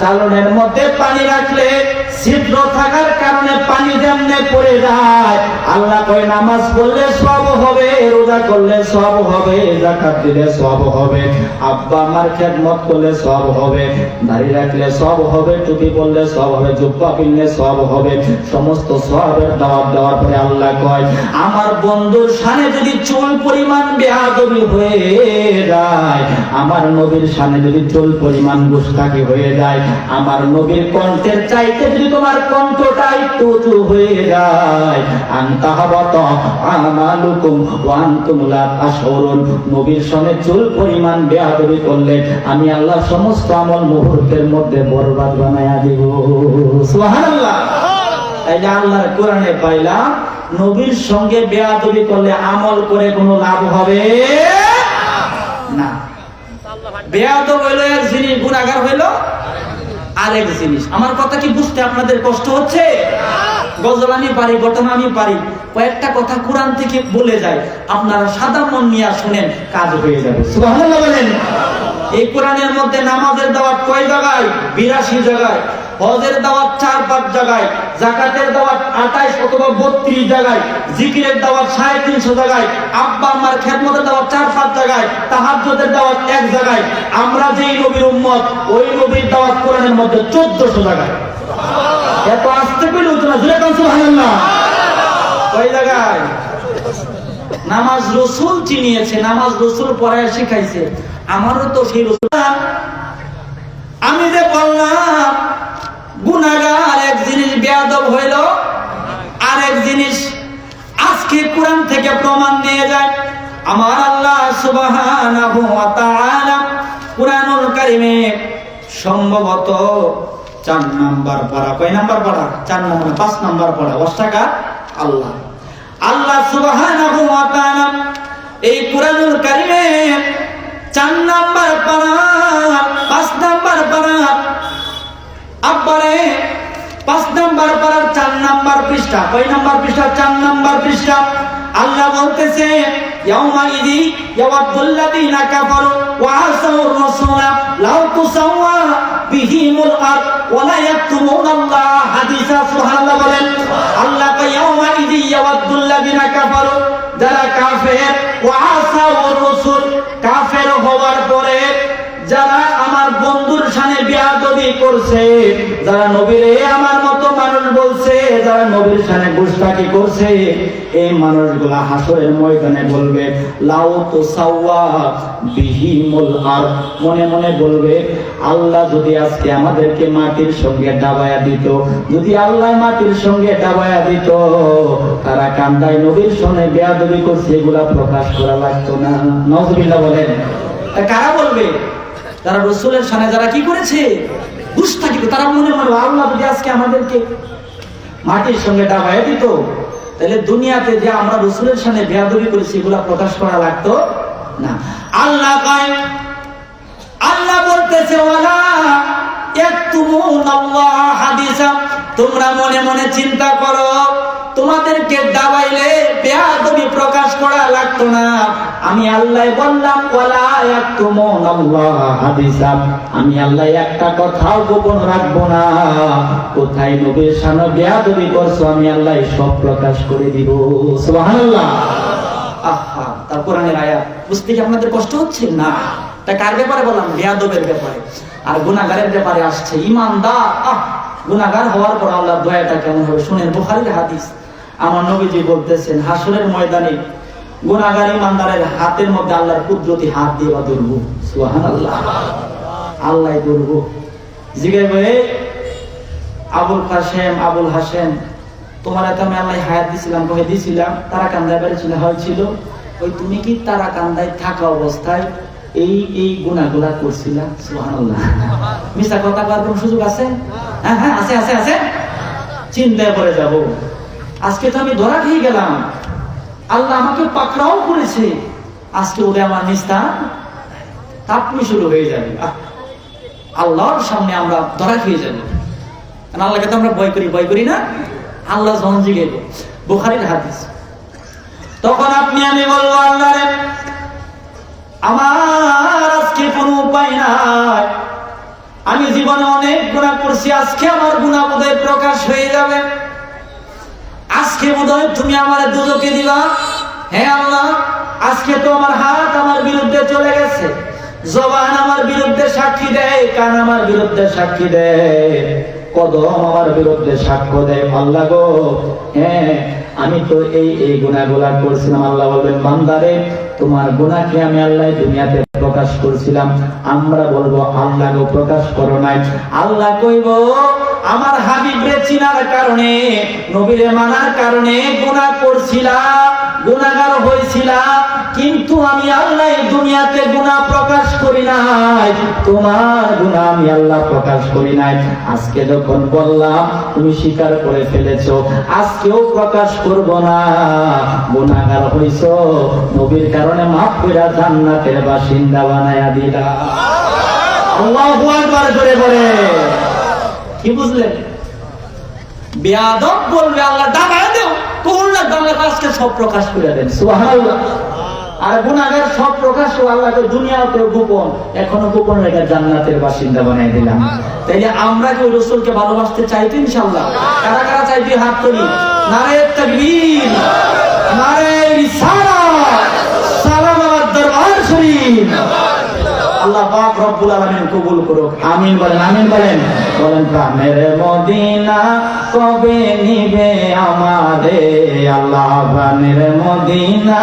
চালনের মধ্যে পানি রাখলে ছিদ্র থাকার কারণে পানি যেমনে পড়ে যায়, আল্লাহ কয় নামাজ পড়লে সব হবে, রোজা করলে সব হবে, যাকাত দিলে সব হবে, আব্বা আমার খেদমত করলে সব হবে, দাড়ি রাখলে সব হবে, টুপি পরলে সব হবে, জুব্বা পিনলে সব হবে। সমস্ত সওয়াবের দাওয়াত দেওয়ার পরে আল্লাহ কয় আমার বন্ধুর শানে যদি চুল পরিমাণ বেয়াদবি হয়ে যায়, আমার নবীর শানে যদি চুল পরিমাণ গুস্তাখি হয়ে যায়, আমার নবীর কণ্ঠের চাইতে যদি তোমার কণ্ঠটা একটু উঁচু হয়ে যায়, আনতাহাবাত আমালুকুম ওয়া আনতুম লা তাশউরুন, নবীর শানে চুল পরিমাণ বেয়াদবি করলে আমি আল্লাহ সমস্ত আমল মুহূর্তের মধ্যে বরবাদ বানায়া দিব। সুবহানাল্লাহ। এই যে আল্লাহর কোরআনে পাইলাম নবীর সঙ্গে বেয়াদবি করলে আমল করে কোনো লাভ হবে না। বেয়াদব হইল এক জিনিস, গুনাহগার হইল আরেক জিনিস। আমার কথা কি বুঝতে আপনাদের কষ্ট হচ্ছে? গজল আমি পারি, ঘটনা আমি পারি, কয়েকটা কথা কোরআন থেকে বলে যায়, আপনারা সাদা মন নিয়ে শুনেন, কাজ হয়ে যাবে। সুবহানাল্লাহ বলেন। এই কোরআনের মধ্যে নামাজের দাওয়াত কয় জায়গায়? 82 জায়গায়। হজের দাওয়াত 4-5 জায়গায়, যাকাতের দাওয়াত 28 অথবা 32 জায়গায়, জিকিরের দাওয়াত 350 জায়গায়, আব্বা আম্মার খেদমতের দাওয়াত 4-5 জায়গায়, তাহাজ্জুদের দাওয়াত 1 জায়গায়। আমরা যেই নবীর উম্মত, ওই নবীর দাওয়াত কোরআনের মধ্যে 1400 জায়গায়। এত আস্তে কইলে হতো না, জোরে কোন সুবহানাল্লাহ। কয় জায়গায়? নামাজ রাসূল চিনিয়েছে, নামাজ রাসূল পড়ায় শিখাইছে। আমারও তো সেই রাসূল। আমি যে বললাম গুনাহগার এক জিনিস, বেয়াদব হইল আরেক জিনিস। আজকে কোরআন থেকে প্রমাণ দিয়ে যায় আমার আল্লাহ সুবহানাহু ওয়া তাআলা কুরআনুল কারীমে সম্ভবত 4 নাম্বার পারা, কয় নাম্বার পারা? 4 নাম্বার, 5 নাম্বার পারা। ওয়াস্তাকা আল্লাহ, আল্লাহ সুবহানাহু ওয়া তাআলা এই কুরআনুল কারীমে 4 নাম্বার পারা, 5 নাম্বার পারা, আব্বারে 5 নাম্বার পারার 4 নাম্বার পৃষ্ঠা। কয় নাম্বার পৃষ্ঠা? 4 নাম্বার পৃষ্ঠা। আল্লাহ বলতেছে ইয়াউমাইযি ইয়াওয়াদুল্লাযীনা কাফারু ওয়া আসাউর রাসূলা লাউ তুসাওয়া বিহিমুল আরদ ওয়া লা ইয়াকতুমুনাল্লাহ হাদিসা। সুবহানাল্লাহ বলেন। আল্লাহ কয় ইয়াউমাইযি ইয়াওয়াদুল্লাযীনা কাফারু, যারা কাফের, ওয়া আসাউর রাসূল, কাফের হওয়ার পরে যারা আমার বন্ধুর শানে বেয়াদবি করছে, যারা নবীরে আমার মতো মানুষ মানুষ বলছে, যারা নবীর শানে গুস্তাখি করছে, এই মানুষগুলা হাসরের ময়দানে বলবে লাউ তুসাওয়া বিহিমুল আরদ, মনে মনে বলবে আল্লাহ যদি আজকে আমাদেরকে মাটির সঙ্গে ডাবায়া দিত, যদি আল্লাহ মাটির সঙ্গে ডাবায়া দিত, তারা কান্দায় নবীর সঙ্গে বেয়াদবি করছে, এগুলা প্রকাশ করা লাগতো না। নাউযুবিল্লাহ বলেন। কারা বলবে? যারা রাসূলের শানে যারা কি করেছে, গুস্তাখি, তারা মনে মনে আল্লাহ যদি আজকে আমাদেরকে মাটির সঙ্গে ডাবায়া দিত, তাহলে দুনিয়াতে যে আমরা রাসূলের শানে বেয়াদবি করেছি এগুলা প্রকাশ করা লাগতো না। আল্লাহ কয়, আল্লাহ বলতেছে ওয়ালা ইয়াকতুমুনাল্লাহ হাদিসা, তোমরা মনে মনে চিন্তা করো তোমাদেরকে দাবাইলে বেয়াদবি প্রকাশ করা লাগতো না। আমি আল্লাহ বললাম ওয়ালা ইয়াকতুমুনাল্লাহ হাদিসা, আমি আল্লাহ একটা কথাও গোপন রাখবো না। কোথায় নবীর শানে বেয়াদবি করছো আমি আল্লাহ সব প্রকাশ করে দিব। সুবহানাল্লাহ। আহা, তার কোরআনের আয়াত বুঝতে কি আপনাদের কষ্ট হচ্ছে না? তা কার ব্যাপারে বললাম? বেয়াদবের ব্যাপারে। আর গুনাহগারের ব্যাপারে আসছে ঈমানদার। গুনাহগার হওয়ার পর আল্লাহর দয়াটা কেমন হবে শুনেন। বুখারীর হাদিস, আমার নবীজি বলতেছেন হাসরের ময়দানে গুনাহগার ঈমানদারের হাতের মধ্যে আল্লাহর কুদরতি হাত দিয়ে ধরব। সুবহানাল্লাহ। আল্লাহ ধরব, জিগাইবে আবুল কাসেম, আবুল হাসেম, তোমার এত আমি আল্লাহ হায়াত দিছিলাম, কহে দিছিলাম, তারা কান্দায় বেড়েছিল, হয়েছিল, ওই তুমি কি তারা কান্দায় থাকা অবস্থায় এই গুনাহগুলা করছিলা? সুবহানাল্লাহ। মিছা কথা করার কোন সুযোগ আছে? হ্যাঁ হ্যাঁ, আছে আছে আছে। চিন্তায় পড়ে যাব, আজকে তো আমি ধরা খেয়ে গেলাম, আল্লাহ আমাকে পাকড়াও করেছে, আজকে ওরে আমার নিস্তা তাপনি শুরু হয়ে যাবে। আল্লাহর সামনে আমরা ধরা খেয়ে যাব। আল্লাহকে তো আমরা ভয় করি না? আল্লাহ যখন জিগে, বুখারীর হাদিস, তখন আপনি আমি বলবো আল্লাহ রে, আমার আজকে কোনো উপায় নাই, আমি জীবনে অনেক গুনাহ করছি, আজকে আমার গুনাহ বোধহয় প্রকাশ হয়ে যাবে, আজকে বোধহয় তুমি আমার দুজকে দিবা। হ্যাঁ আল্লাহ, আজকে তো আমার হাত আমার বিরুদ্ধে চলে গেছে, জবান আমার বিরুদ্ধে সাক্ষী দেয়, কান আমার বিরুদ্ধে সাক্ষী দেয়, কদম আমার বিরুদ্ধে সাক্ষ্য দেয়। আল্লাহ গো, হ্যাঁ আমি তো এই গুনাহগুলা করছিলাম। আল্লাহ বলবেন বান্দারে, তোমার গুনাহকে আমি আল্লাহ দুনিয়াতে প্রকাশ করছিলাম। আমরা বলবো আল্লাহ গো প্রকাশ করো নাই। আল্লাহ কইব আমার হাবিবরে চিনার কারণে, নবীরে মানার কারণে গুনাহ করছিলা, গুনাহগার হইছিলা, কিন্তু আমি আল্লাহ দুনিয়াতে গুনাহ প্রকাশ করি নাই, তোমার গুনাহ আমি আল্লাহ প্রকাশ করি নাই। আজকে যখন বললাম তুমি স্বীকার করে ফেলেছো, আজকেও প্রকাশ করব না। গুনাহগার হইছো, নবীর কারণে মাফ কইরা জান্নাতের বাসিন্দা বানায়া দিলা। আল্লাহু আকবার জোরে বলে। কি বুঝলেন? বেয়াদব বলবে আল্লাহ দাবায় দাও, কোনটা দামে আজকে সব প্রকাশ করে দেন। সুবহানাল্লাহ। আর গুনাহগার সব প্রকাশ করে আল্লাহকে দুনিয়াতে গোপন, এখনো গোপন রেখে জান্নাতের বাসিন্দা বানাই দিলাম। তাইলে আমরা কি রাসূলকে ভালোবাসতে চাইতে ইনশাআল্লাহ? কারা কারা চাইতে হাত তুলি। নারে তাকবীর, নারে রিসালাত, সালাম আলাদ দরবার শরীফ। আল্লাহ পাক রব্বুল আলামিন কবুল করুক। আমিন বলেন, আমিন বলেন। বলেন প্রাণের মদিনা কবে নিবে আমারে, আল্লাহ প্রাণের মদিনা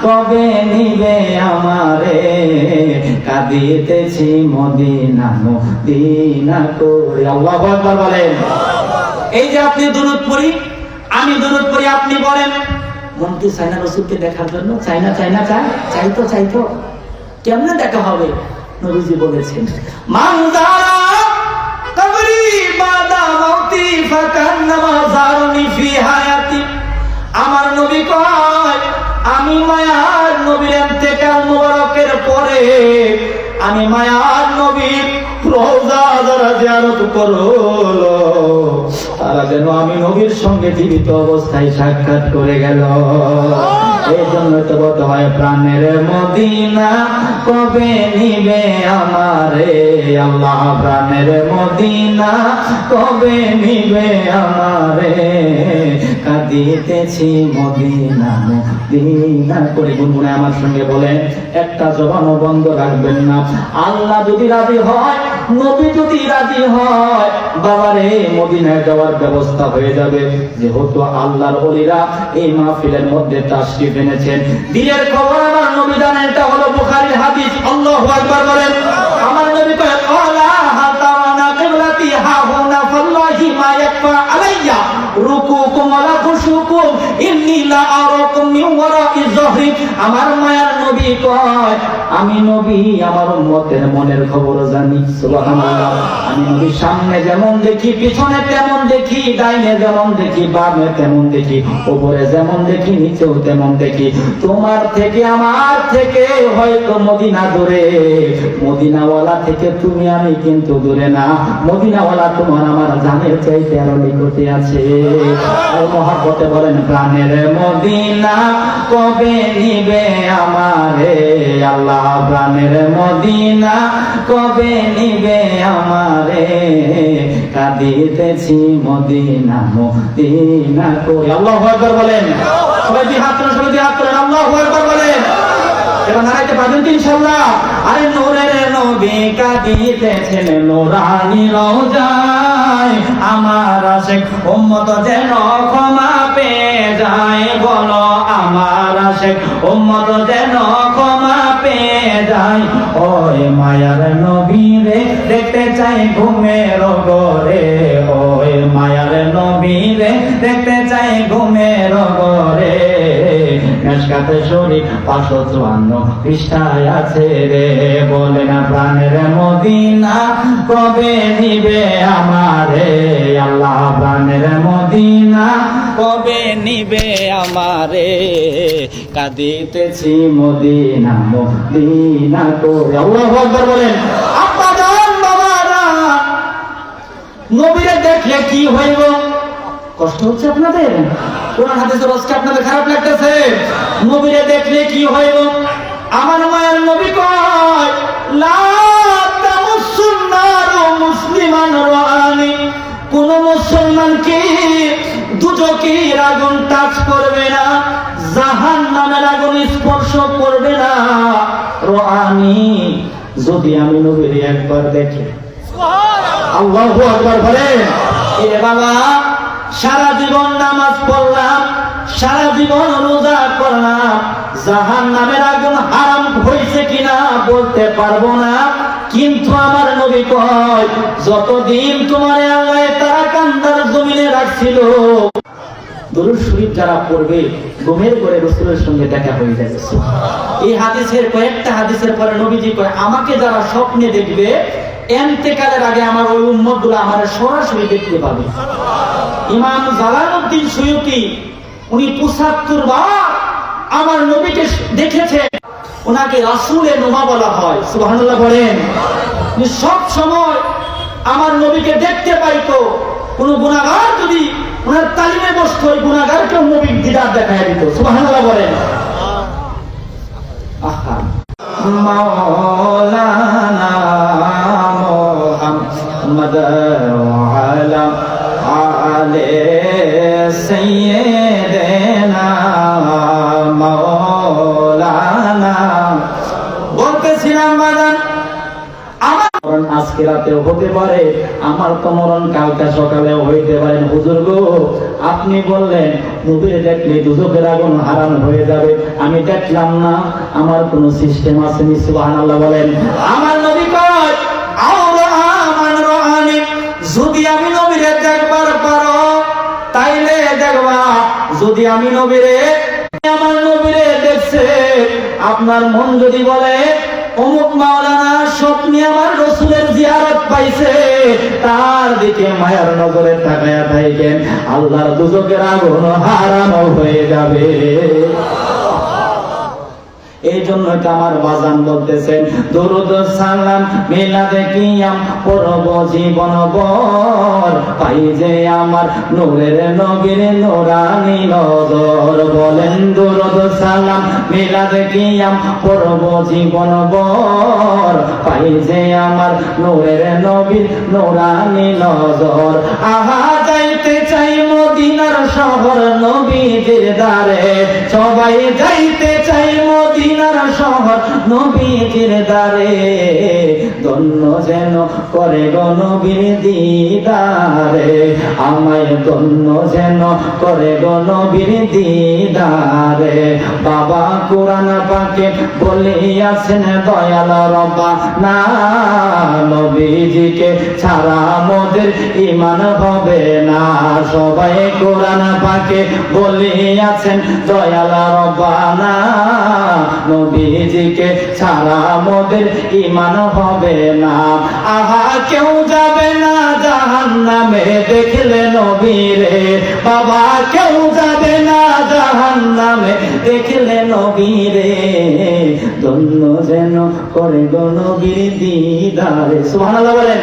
কবে নিবে আমারে, কাঁদিতেছি মদিনা মদিনা করে। আল্লাহু আকবার বলেন। এই যে আপনি দুরূদ পড়ি, আমি দুরূদ পড়ি, আপনি বলেন মন কি চায় না রাসূলকে দেখার জন্য? চাই না? চাই না? চাইতো কেমনে দেখা হবে? নবীজি বলেছেন মানজারা কবরি বাদা মাউতি ফাকান্নামা জারনি ফি হায়াতি। আমার নবী কয়, আমি মায়ার নবীর ইন্তেকাল মুবারকের পরে আমি মায়ার নবীর রওজা যারা জিয়ারত করলো, তারা যেন আমি নবীর সঙ্গে জীবিত অবস্থায় সাক্ষাৎ করে গেল। এই জন্য তো বলতে হয় প্রাণের মদিনা কবে নিবে আমারে, আল্লাহ প্রাণের মদিনা কবে নিবে আমারে, কাঁদিতেছি মদিনা মদিনা করে। গুনগুনে আমার সঙ্গে বলেন, একটা জবানও বন্ধ রাখবেন না। আল্লাহ যদি রাজি হয় নবী যদি রাজি হয় বাবারে মদিনায় যাওয়ার ব্যবস্থা হয়ে যাবে। যেহেতু আল্লাহর ওলিরা এই মাহফিলের মধ্যে তাশরিফ এনেছেন, দিনের খবর আমার নবী জানেন। এটা হলো বুখারীর হাদিস। আল্লাহু আকবার বলেন। আমার নবী কয় আলা হাতাওয়ানা কিবলাতি হাহুনা ফাল্লাহি মা ইয়াকফা আলাইয়া রুকুকুম ওয়া খুশুকুম ইন্নী লা আরাকুম মিন ওয়ারাই যহরি। আমার মায়ার নবী কয় আমি নবী আমার উম্মতের মনের খবর জানি। সুবহানাল্লাহ। আমি নবী সামনে যেমন দেখি, পিছনে তেমন দেখি, ডাইনে যেমন দেখি, বামে তেমন দেখি, উপরে যেমন দেখি, নিচেও তেমন দেখি। তোমার থেকে আমার থেকে হয়তো মদিনা দূরে, মদিনাওয়ালা থেকে তুমি আমি কিন্তু দূরে না। মদিনাওয়ালা তোমার আমার জানের চাইতে আরো নিকটে আছে। আর মহব্বতে বলেন প্রাণের মদিনা কবে নিবে আমারে আল্লাহ, প্রাণের মদিনা কবে নিবে আমারে, কাঁদিতেছি মদিনা মদিনা করে। আল্লাহু আকবার বলেন। সবাই দিয়ে হাত তোলেন, সবাই দিয়ে হাত তোলেন। আল্লাহু আকবার বলেন। এবার নারাইতে পারবেন তো ইনশাআল্লাহ। আরে নূরের নবী কাঁদিতেছেন নূরানি রওজায়, আমার আশিক উম্মত যেন ক্ষমা পেয়ে যায়। বলো আমার আশিক উম্মত যেন ক্ষমা পেয়ে যায়। ওই মায়ার নবী রে দেখতে চাই ঘুমের ঘরে, ওই মায়ার নবী রে দেখতে চাই ঘুমের ঘরে। মেশকাতে শরীফ 554 পৃষ্ঠায় আছে রে। বলে না প্রাণের মদিনা কবে নিবে আমারে আল্লাহ, প্রাণের মদিনা কবে নিবে আমারে, কাঁদিতেছি মদিনা মদিনা করে। আল্লাহু আকবার বলেন। আব্বা জান বাবারা, নবীরে দেখলে কি হইব? কষ্ট হচ্ছে আপনাদের? কোরআন হাদিসের রসকে আপনাদের খারাপ লাগতেছে? নবীরে দেখলে কি হইব? আমার মায়ের নবী কয় লা তামাসসুন নারু মুসলিমান রাআনি, কোন মুসলমানকে দুজকের আগুন টাচ করবে না, জাহান্নামের আগুন স্পর্শ করবে না। রাআনি, যদি আমি নবীরে একবার দেখি। সুবহানাল্লাহ। আল্লাহু আকবার বলেন। এ বাবা, সারা জীবন নামাজ পড়লাম, সারা জীবন রোজা করলাম, জাহান্নামের আগুন হারাম হয়েছে কিনা বলতে পারবো না, কিন্তু আমার নবী কয় যতদিন তোমার আল্লাহ তারা কান্দার জমিনে রাখছিল, দরুদ শরীফ যারা পড়বে ঘুমের ঘরে রাসূলের সঙ্গে দেখা হয়ে যাবে। এই হাদিসের কয়েকটা হাদিসের পরে নবীজি কয় আমাকে যারা স্বপ্নে দেখবে এন্তেকালের আগে আমার ওই উম্মতগুলো আমার সরাসরি দেখতে পাবে। ইমাম জালালউদ্দিন সুয়ুতি উনি ৭৫ বার আমার নবীকে দেখেছে। ওনাকে রাসূলের নোমা বলা হয়। সুবহানাল্লাহ বলেন। সব সময় আমার নবীকে দেখতে পাইতো। কোন গুনাহগার যদি ওনার তালিমে বসতো, ওই গুনাহগারকে নবীর দিদার দেখায় দিত। সুবহানাল্লাহ বলেন। আহা মাওলানা মুহাম্মদ ওয়ালা আলে সাইয়্যিদিনা মাওলানা। বলতেছিলাম বাজান আমার আজকে রাতেও হতে পারে, আমার তো মরণ কালকে সকালেও হইতে পারে। হুজুর গো, আপনি বললেন নবীর দেখলে দুজকের আগুন হারাম হয়ে যাবে, আমি দেখলাম না, আমার কোন সিস্টেম আসেনি। সুবহানাল্লাহ বলেন। আমার নবী কয় যদি আমি নবীরে দেখবার পারো তাইলে দেখবা, যদি আমি নবীরে আমার নবীরে দেখছে, আপনার মন যদি বলে অমুক মাওলানা স্বপ্নে আমার রাসূলের জিয়ারত পাইছে, তার দিকে মায়ার নজরে তাকায়া থাকেন, আল্লাহর দুজকের আগুন হারাম হয়ে যাবে। এই জন্য আমার বাজান বলতেছেন দরুদ সালাম মিলাদে কিয়াম পড়ব জীবন ভর, পাই যে আমার নূরের নবীর নূরানি নজর। বলেন দরুদ সালাম মিলাদে কিয়াম পড়ব জীবন ভর, পাই যে আমার নূরের নবীর নূরানি নজর। আহা যাইতে চাই মদিনার শহর নবীদের দ্বারে, সবাই যাইতে চাই মদিনার শহর নবীজির দ্বারে, ধন্য যেন করে গো নবীর দিদারে, আমায় ধন্য যেন করে গো নবীর দিদারে। বাবা কোরআন পাকে বলিয়াছেন দয়াল রব্বানা, নবীজিকে ছাড়া মোদের ঈমান হবে না। সবাই কোরআন পাকে বলিয়াছেন দয়াল রব্বানা, নবীজিকে ছাড়া মোদের ঈমান হবে না। আহা কেউ যাবে না জাহান্নামে দেখলে নবীরে, বাবা কেউ যাবে না জাহান্নামে দেখলে নবীরে, ধন্য যেন করে গো নবীর দিদারে। সুবহানাল্লাহ বলেন।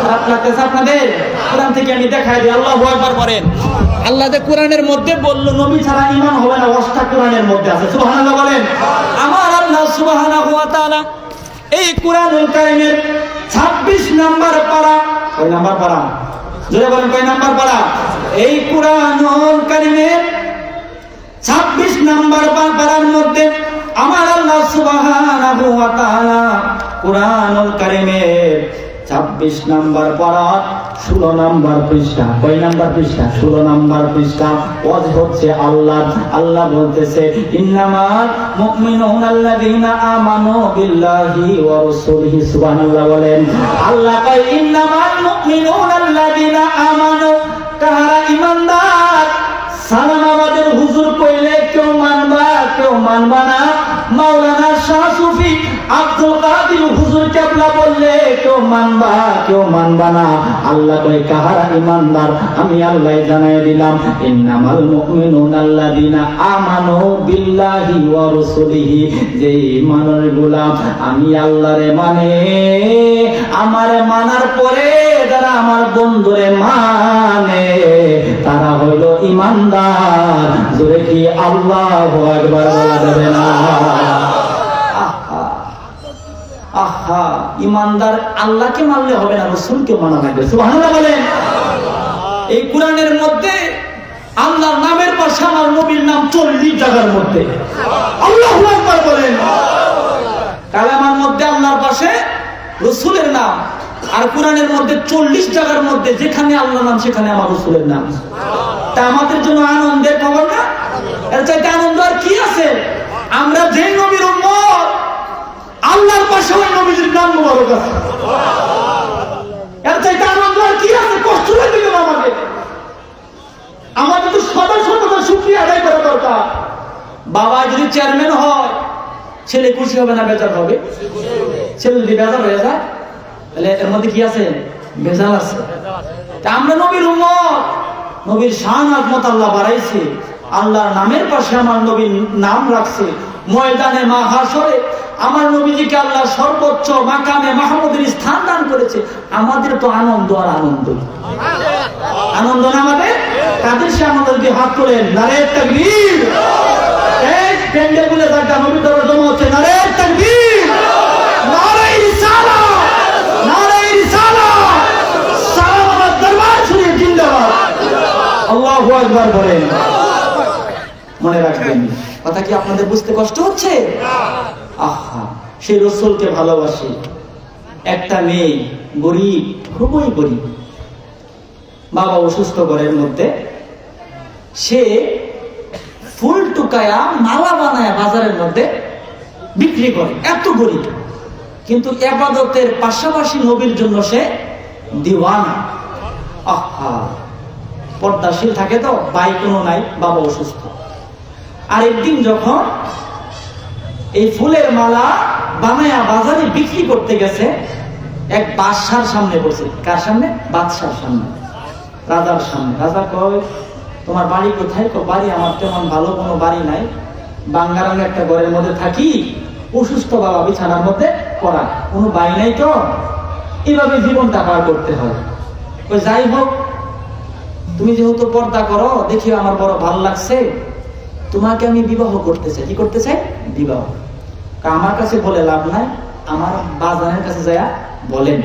খারাপ লাগতেছে আপনাদের? কোরআন থেকে আমি দেখাই দিই, আল্লাহু আকবার বলেন। আল্লাহ যে কোরআনের মধ্যে বলল নবী ছাড়া ঈমান হবে না, ওয়াজটা কোরআনের মধ্যে আছে। সুবহানাল্লাহ বলেন। আমার আল্লাহ সুবহানাহু ওয়া তাআলা এই কোরআনুল কারীমের 26 নাম্বার পারা, কয় নাম্বার পারা? জোরে বলেন, কয় নাম্বার পারা? এই কোরআনুল কারীমের 26 নাম্বার পারার মধ্যে আমার আল্লাহ সুবহানাহু ওয়া তাআলা কোরআনুল কারীমের 26 নাম্বার পারা 16 নাম্বার পৃষ্ঠা, কয় নাম্বার পৃষ্ঠা? 16 নাম্বার পৃষ্ঠা। ওয়াজ হচ্ছে আল্লাহ বলতেছে ইন্নামাল মুমিনুনা আল্লাযীনা আমানু বিল্লাহি ওয়া রাসূলিহি। সুবহানাল্লাহ বলেন। আল্লাহ কয় ইন্নামাল মুমিনুনা আল্লাযীনা আমানু, কারা ঈমানদার। সালাম আমাদের হুজুর কইলে কেউ মানবা কেউ মানবা না, মাওলানা শাহ সুফি আব্দুল কাদের হুজুর কেবলা বললে কেউ মানবা কেউ মানবা না। আল্লাহ কয় কাহারা ঈমানদার, আমি আল্লাহ জানাই দিলাম ইন্নামাল মুমিনুনা আল্লাযীনা আমানু বিল্লাহি ওয়া রাসূলিহি, যে ঈমানের গোলাম আমি আল্লাহরে মানে, আমারে মানার পরে যারা আমার বন্ধুরে মানে তারা হইল ঈমানদার। জোরে কি আল্লাহু আকবার বলা যাবে না? আহা, ঈমানদার আল্লাহকে মানলে হবে না, রাসূলকে মানা লাগবে। সুবহানাল্লাহ বলেন। এই কোরআনের মধ্যে আল্লাহর নামের পাশে আমার নবীর নাম 40 জায়গার মধ্যে। আল্লাহু আকবার বলেন। কালামার মধ্যে আল্লাহর পাশে রাসূলের নাম, আর কোরআনের মধ্যে 40 জায়গার মধ্যে যেখানে আল্লাহর নাম সেখানে আমার রাসূলের নাম। তা আমাদের জন্য আনন্দের খবর না? এর চাইতে আনন্দ আর কি আছে? আমরা যে নবীর উম্মত, আল্লাহর পাশে ওই নবীর নাম মুবারক আছে। এর চাইতে আনন্দ আর কি আছে? কষ্ট লাগে না আমাদের তো সদা সর্বদা শুকরিয়া আদায় করা দরকার। বাবা যদি চেয়ারম্যান হয়, ছেলে খুশি হবে না বেজার হবে? ছেলে যদি বেজার হয়ে যায় তাহলে এর মধ্যে কি আছে? বেজাল আছে। তা আমরা নবীর উম্মত, নবীর শান আজমত আল্লাহ বাড়াইছে, আল্লাহর নামের পাশে আমার নবীর নাম রাখছে। ময়দানে মাহশরে আমার নবীজিকে আল্লাহ সর্বোচ্চ মাকামে মাহমুদের স্থান দান করেছে। আমাদের তো আনন্দ আর আনন্দ, আনন্দ না আমাদের? কাদের সে আমাদের দিয়ে হাত তোলেন, নারে তাকবীর। এই প্যান্ডেলগুলো যারা নবীর দরবারে জমা হচ্ছে, নারে তাকবীর, নারে রিসালাত, নারে রিসালাত, সালাম দরবার শরীফ জিন্দাবাদ। আল্লাহু আকবার বলেন। মনে রাখবেন, কথা কি আপনাদের বুঝতে কষ্ট হচ্ছে? আহা, সেই রাসূলকে ভালোবাসি। একটা মেয়ে গরিব, খুবই গরিব, বাবা অসুস্থ, ঘরের মধ্যে সে ফুল টুকায়া মালা বানায়া বাজারের মধ্যে বিক্রি করে। এত গরিব, কিন্তু ইবাদতের পাশাপাশি নবীর জন্য সে দিওয়ানা। আহা, পর্দাশীল থাকে তো, ভাই কোনো নাই, বাবা অসুস্থ। আরেকদিন যখন এই ফুলের মালা বানায়া বাজারে বিক্রি করতে গেছে, এক বাদশার সামনে বসে। কার সামনে? বাদশার সামনে, রাজার সামনে। রাজা কয়, তোমার বাড়ি কোথায়? বাড়ি আমার তেমন ভালো কোনো বাড়ি নাই, বাঙ্গারাঙ্গে একটা ঘরের মধ্যে থাকি, অসুস্থ বাবা বিছানার মধ্যে পড়া, কোনো বাড়ি নাই তো, এভাবে জীবনটা পার করতে হয়। যাই হোক, তুমি যেহেতু পর্দা করো, দেখি আমার বড় ভালো লাগছে, তোমাকে আমি বিবাহ করতে চাই। কি করতে চাই? বিবাহ। আমার কাছে বলে লাভ নাই, আমার বাজানের কাছে যায় বলেন।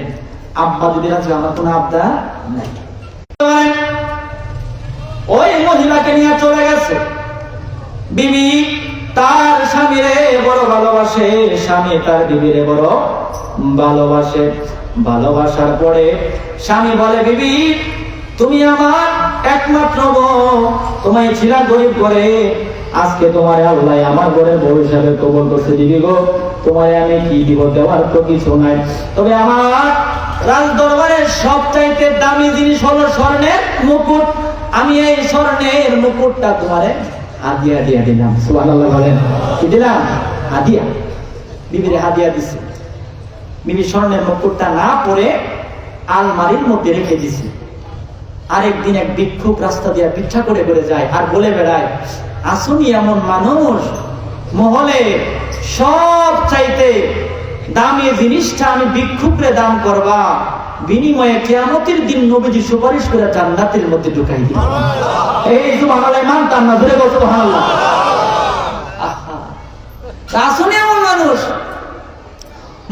আব্বা যদি রাজি, আমার কোনো আব্দা নাই। ওই মহিলাকে নিয়ে চলে গেছে, বিবি তার স্বামীরে বড় ভালোবাসে, স্বামী তার বিবিরে বড় ভালোবাসে। ভালোবাসার পরে স্বামী বলে, বিবি তুমি আমার একমাত্র বউ, তোমায় ছিলা গরিব করে, আজকে তোমার আল্লাহ আমার ঘরের বউ হিসাবে কবুল করছে। বিবি গো, তোমায় আমি কি দিব, দেওয়ার তো কিছু নাই, তবে আমার রাজ দরবারের সবচাইতে দামি জিনিস হলো স্বর্ণের মুকুট। আমি এই স্বর্ণের মুকুটটা তোমারে হাদিয়া দিয়া দিলাম। সুবহানাল্লাহ বলেন। কি দিলাম? হাদিয়া। বিবিরে হাদিয়া দিছে। বিবি স্বর্ণের মুকুটটা না পরে আলমারির মধ্যে রেখে দিছে। আরেকদিন এক ভিক্ষুক রাস্তা দিয়ে ভিক্ষা করে করে যায় আর বলে বেড়ায়, আসুনি এমন মানুষ, মহলে সব চাইতে দামি জিনিসটা আমি ভিক্ষুকরে দান করবা, বিনিময়ে কিয়ামতের দিন নবীজি সুপারিশ করে জান্নাতের মধ্যে ঢুকাই দিবে। এই সুবহানাল্লাহ মানতাম না, ধরে বলছো সুবহানাল্লাহ। আসুনি এমন মানুষ,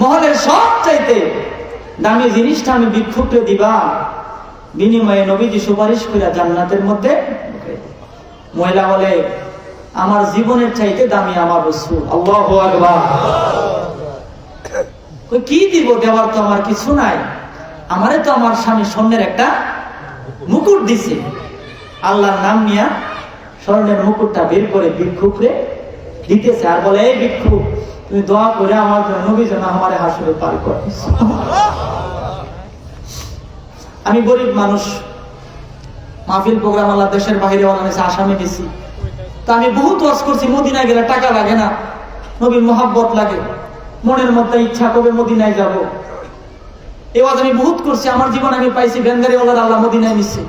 মহলের সব চাইতে দামি জিনিসটা আমি ভিক্ষুকরে দিবা, বিনিময়ে নবীজি সুপারিশ করে জান্নাতের মধ্যে। মহিলা বলে, আমার জীবনের চাইতে দামি আমার রাসূল। আল্লাহু আকবার। কি দিব, দেওয়ার তো আমার কিছু নাই, আমারে তো আমার স্বামী স্বর্ণের একটা মুকুট দিছে। আল্লাহর নাম নিয়া স্বর্ণের মুকুটটা বের করে ভিক্ষুকরে দিতেছে আর বলে, এই ভিক্ষুক তুমি দোয়া করে আমার জন্য নবী যেন আমারে হাসরে পার করে। আমি গরিব মানুষ, মাহফিল প্রোগ্রাম আল্লাহ দেশের বাইরে বানাইছে, আসামে গেছি, তা আমি বহুত ওয়াজ করছি, মদিনায় গেলে টাকা লাগে না, নবীর মহাব্বত লাগে, মনের মধ্যে ইচ্ছা কবে মদিনায় যাব। এই ওয়াজ আমি বহুত করছি। আমার জীবন আমি পাইছি ভ্যানগাড়িওয়ালার আল্লাহ মদিনায় নিচ্ছে,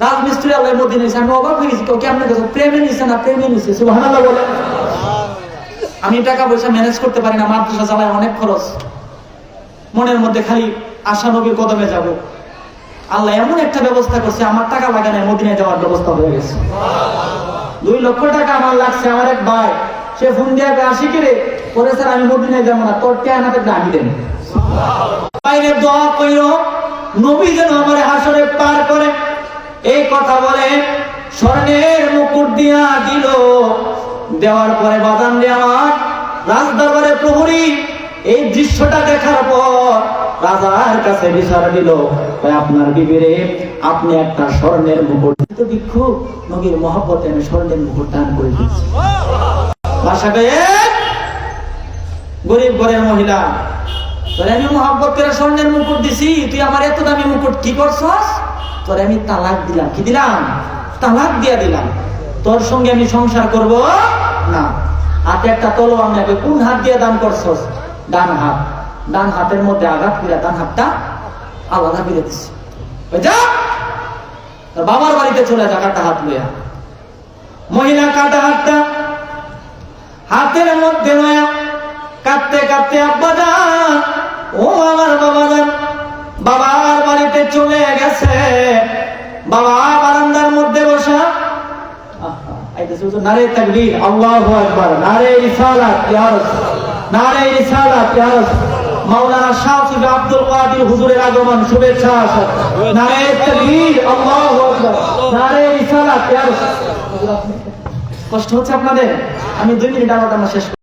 রাজমিস্ত্রি আল্লাহ মদিনায় নিচ্ছে। আমি অবাক হয়ে গেছি, কেমন কাছে প্রেমে নিচ্ছে না প্রেমে নিচ্ছে। সুবহানাল্লাহ বলে। আমি টাকা পয়সা ম্যানেজ করতে পারি না, মাদ্রাসা চালায় অনেক খরচ, মনের মধ্যে খালি আশা নবীর কদমে যাব। আল্লাহ এমন একটা ব্যবস্থা করছে, আমার টাকা লাগে না, মদিনায় যাওয়ার ব্যবস্থা হয়ে গেছে। 2 লক্ষ টাকা আমার লাগছে। আমার এক ভাই, সে ফোন দিয়ে আসি কিরে পরে, স্যার আমি মদিনায় যাবো না, তোর কে আনাতে আমি দেন। বাইরে দোয়া কইরো নবী যেন আমার হাসরে পার করে। এই কথা বলে স্বর্ণের মুকুট দিয়া দিল। দেওয়ার পরে বাদাম দিয়ে আমার রাজ দরবারে প্রহরী এই দৃশ্যটা দেখার পর রাজার কাছে বিচার দিল, আপনার বিবিরে আপনি একটা স্বর্ণের মুকুট, তো ভিক্ষুক নবীর মহব্বতে আমি স্বর্ণের মুকুট দান করে দিচ্ছি। বাসাকে গরিব ঘরের মহিলা, তোরে আমি মহব্বত করে স্বর্ণের মুকুট দিছি, তুই আমার এত দামি মুকুট কি করছস? তোরে আমি তালাক দিলাম। কি দিলাম? তালাক দিয়া দিলাম। তোর সঙ্গে আমি সংসার করব না। হাতে একটা তলোয়ার নেবে, কোন হাত দিয়ে দান করছস? ডান হাত। ডান হাতের মধ্যে আঘাত করে ডান হাতটা আলাদা করে দিছি। যা তোর বাবার বাড়িতে চলে যা, কাটা হাত লইয়া। মহিলা কাটা হাতটা হাতের মধ্যে নয়া কাঁদতে কাঁদতে, আব্বা যান, ও আমার বাবা যান, বাবার বাড়িতে চলে গেছে। বাবা বারান্দার মধ্যে বসা, নারে তাকবীর, আল্লাহু আকবার, নারে রিসালাত ইয়া রাসূল, নারে রিসালাত ইয়া রাসূল। মাওলানা শাফি আব্দুল কাদের হুজুরের আগমন, শুভেচ্ছা। নারে তাকবীর, আল্লাহু আকবার, নারে রিসালাত ইয়া রাসূল। কষ্ট হচ্ছে আপনাদের? আমি 2 মিনিট আলোচনা শেষ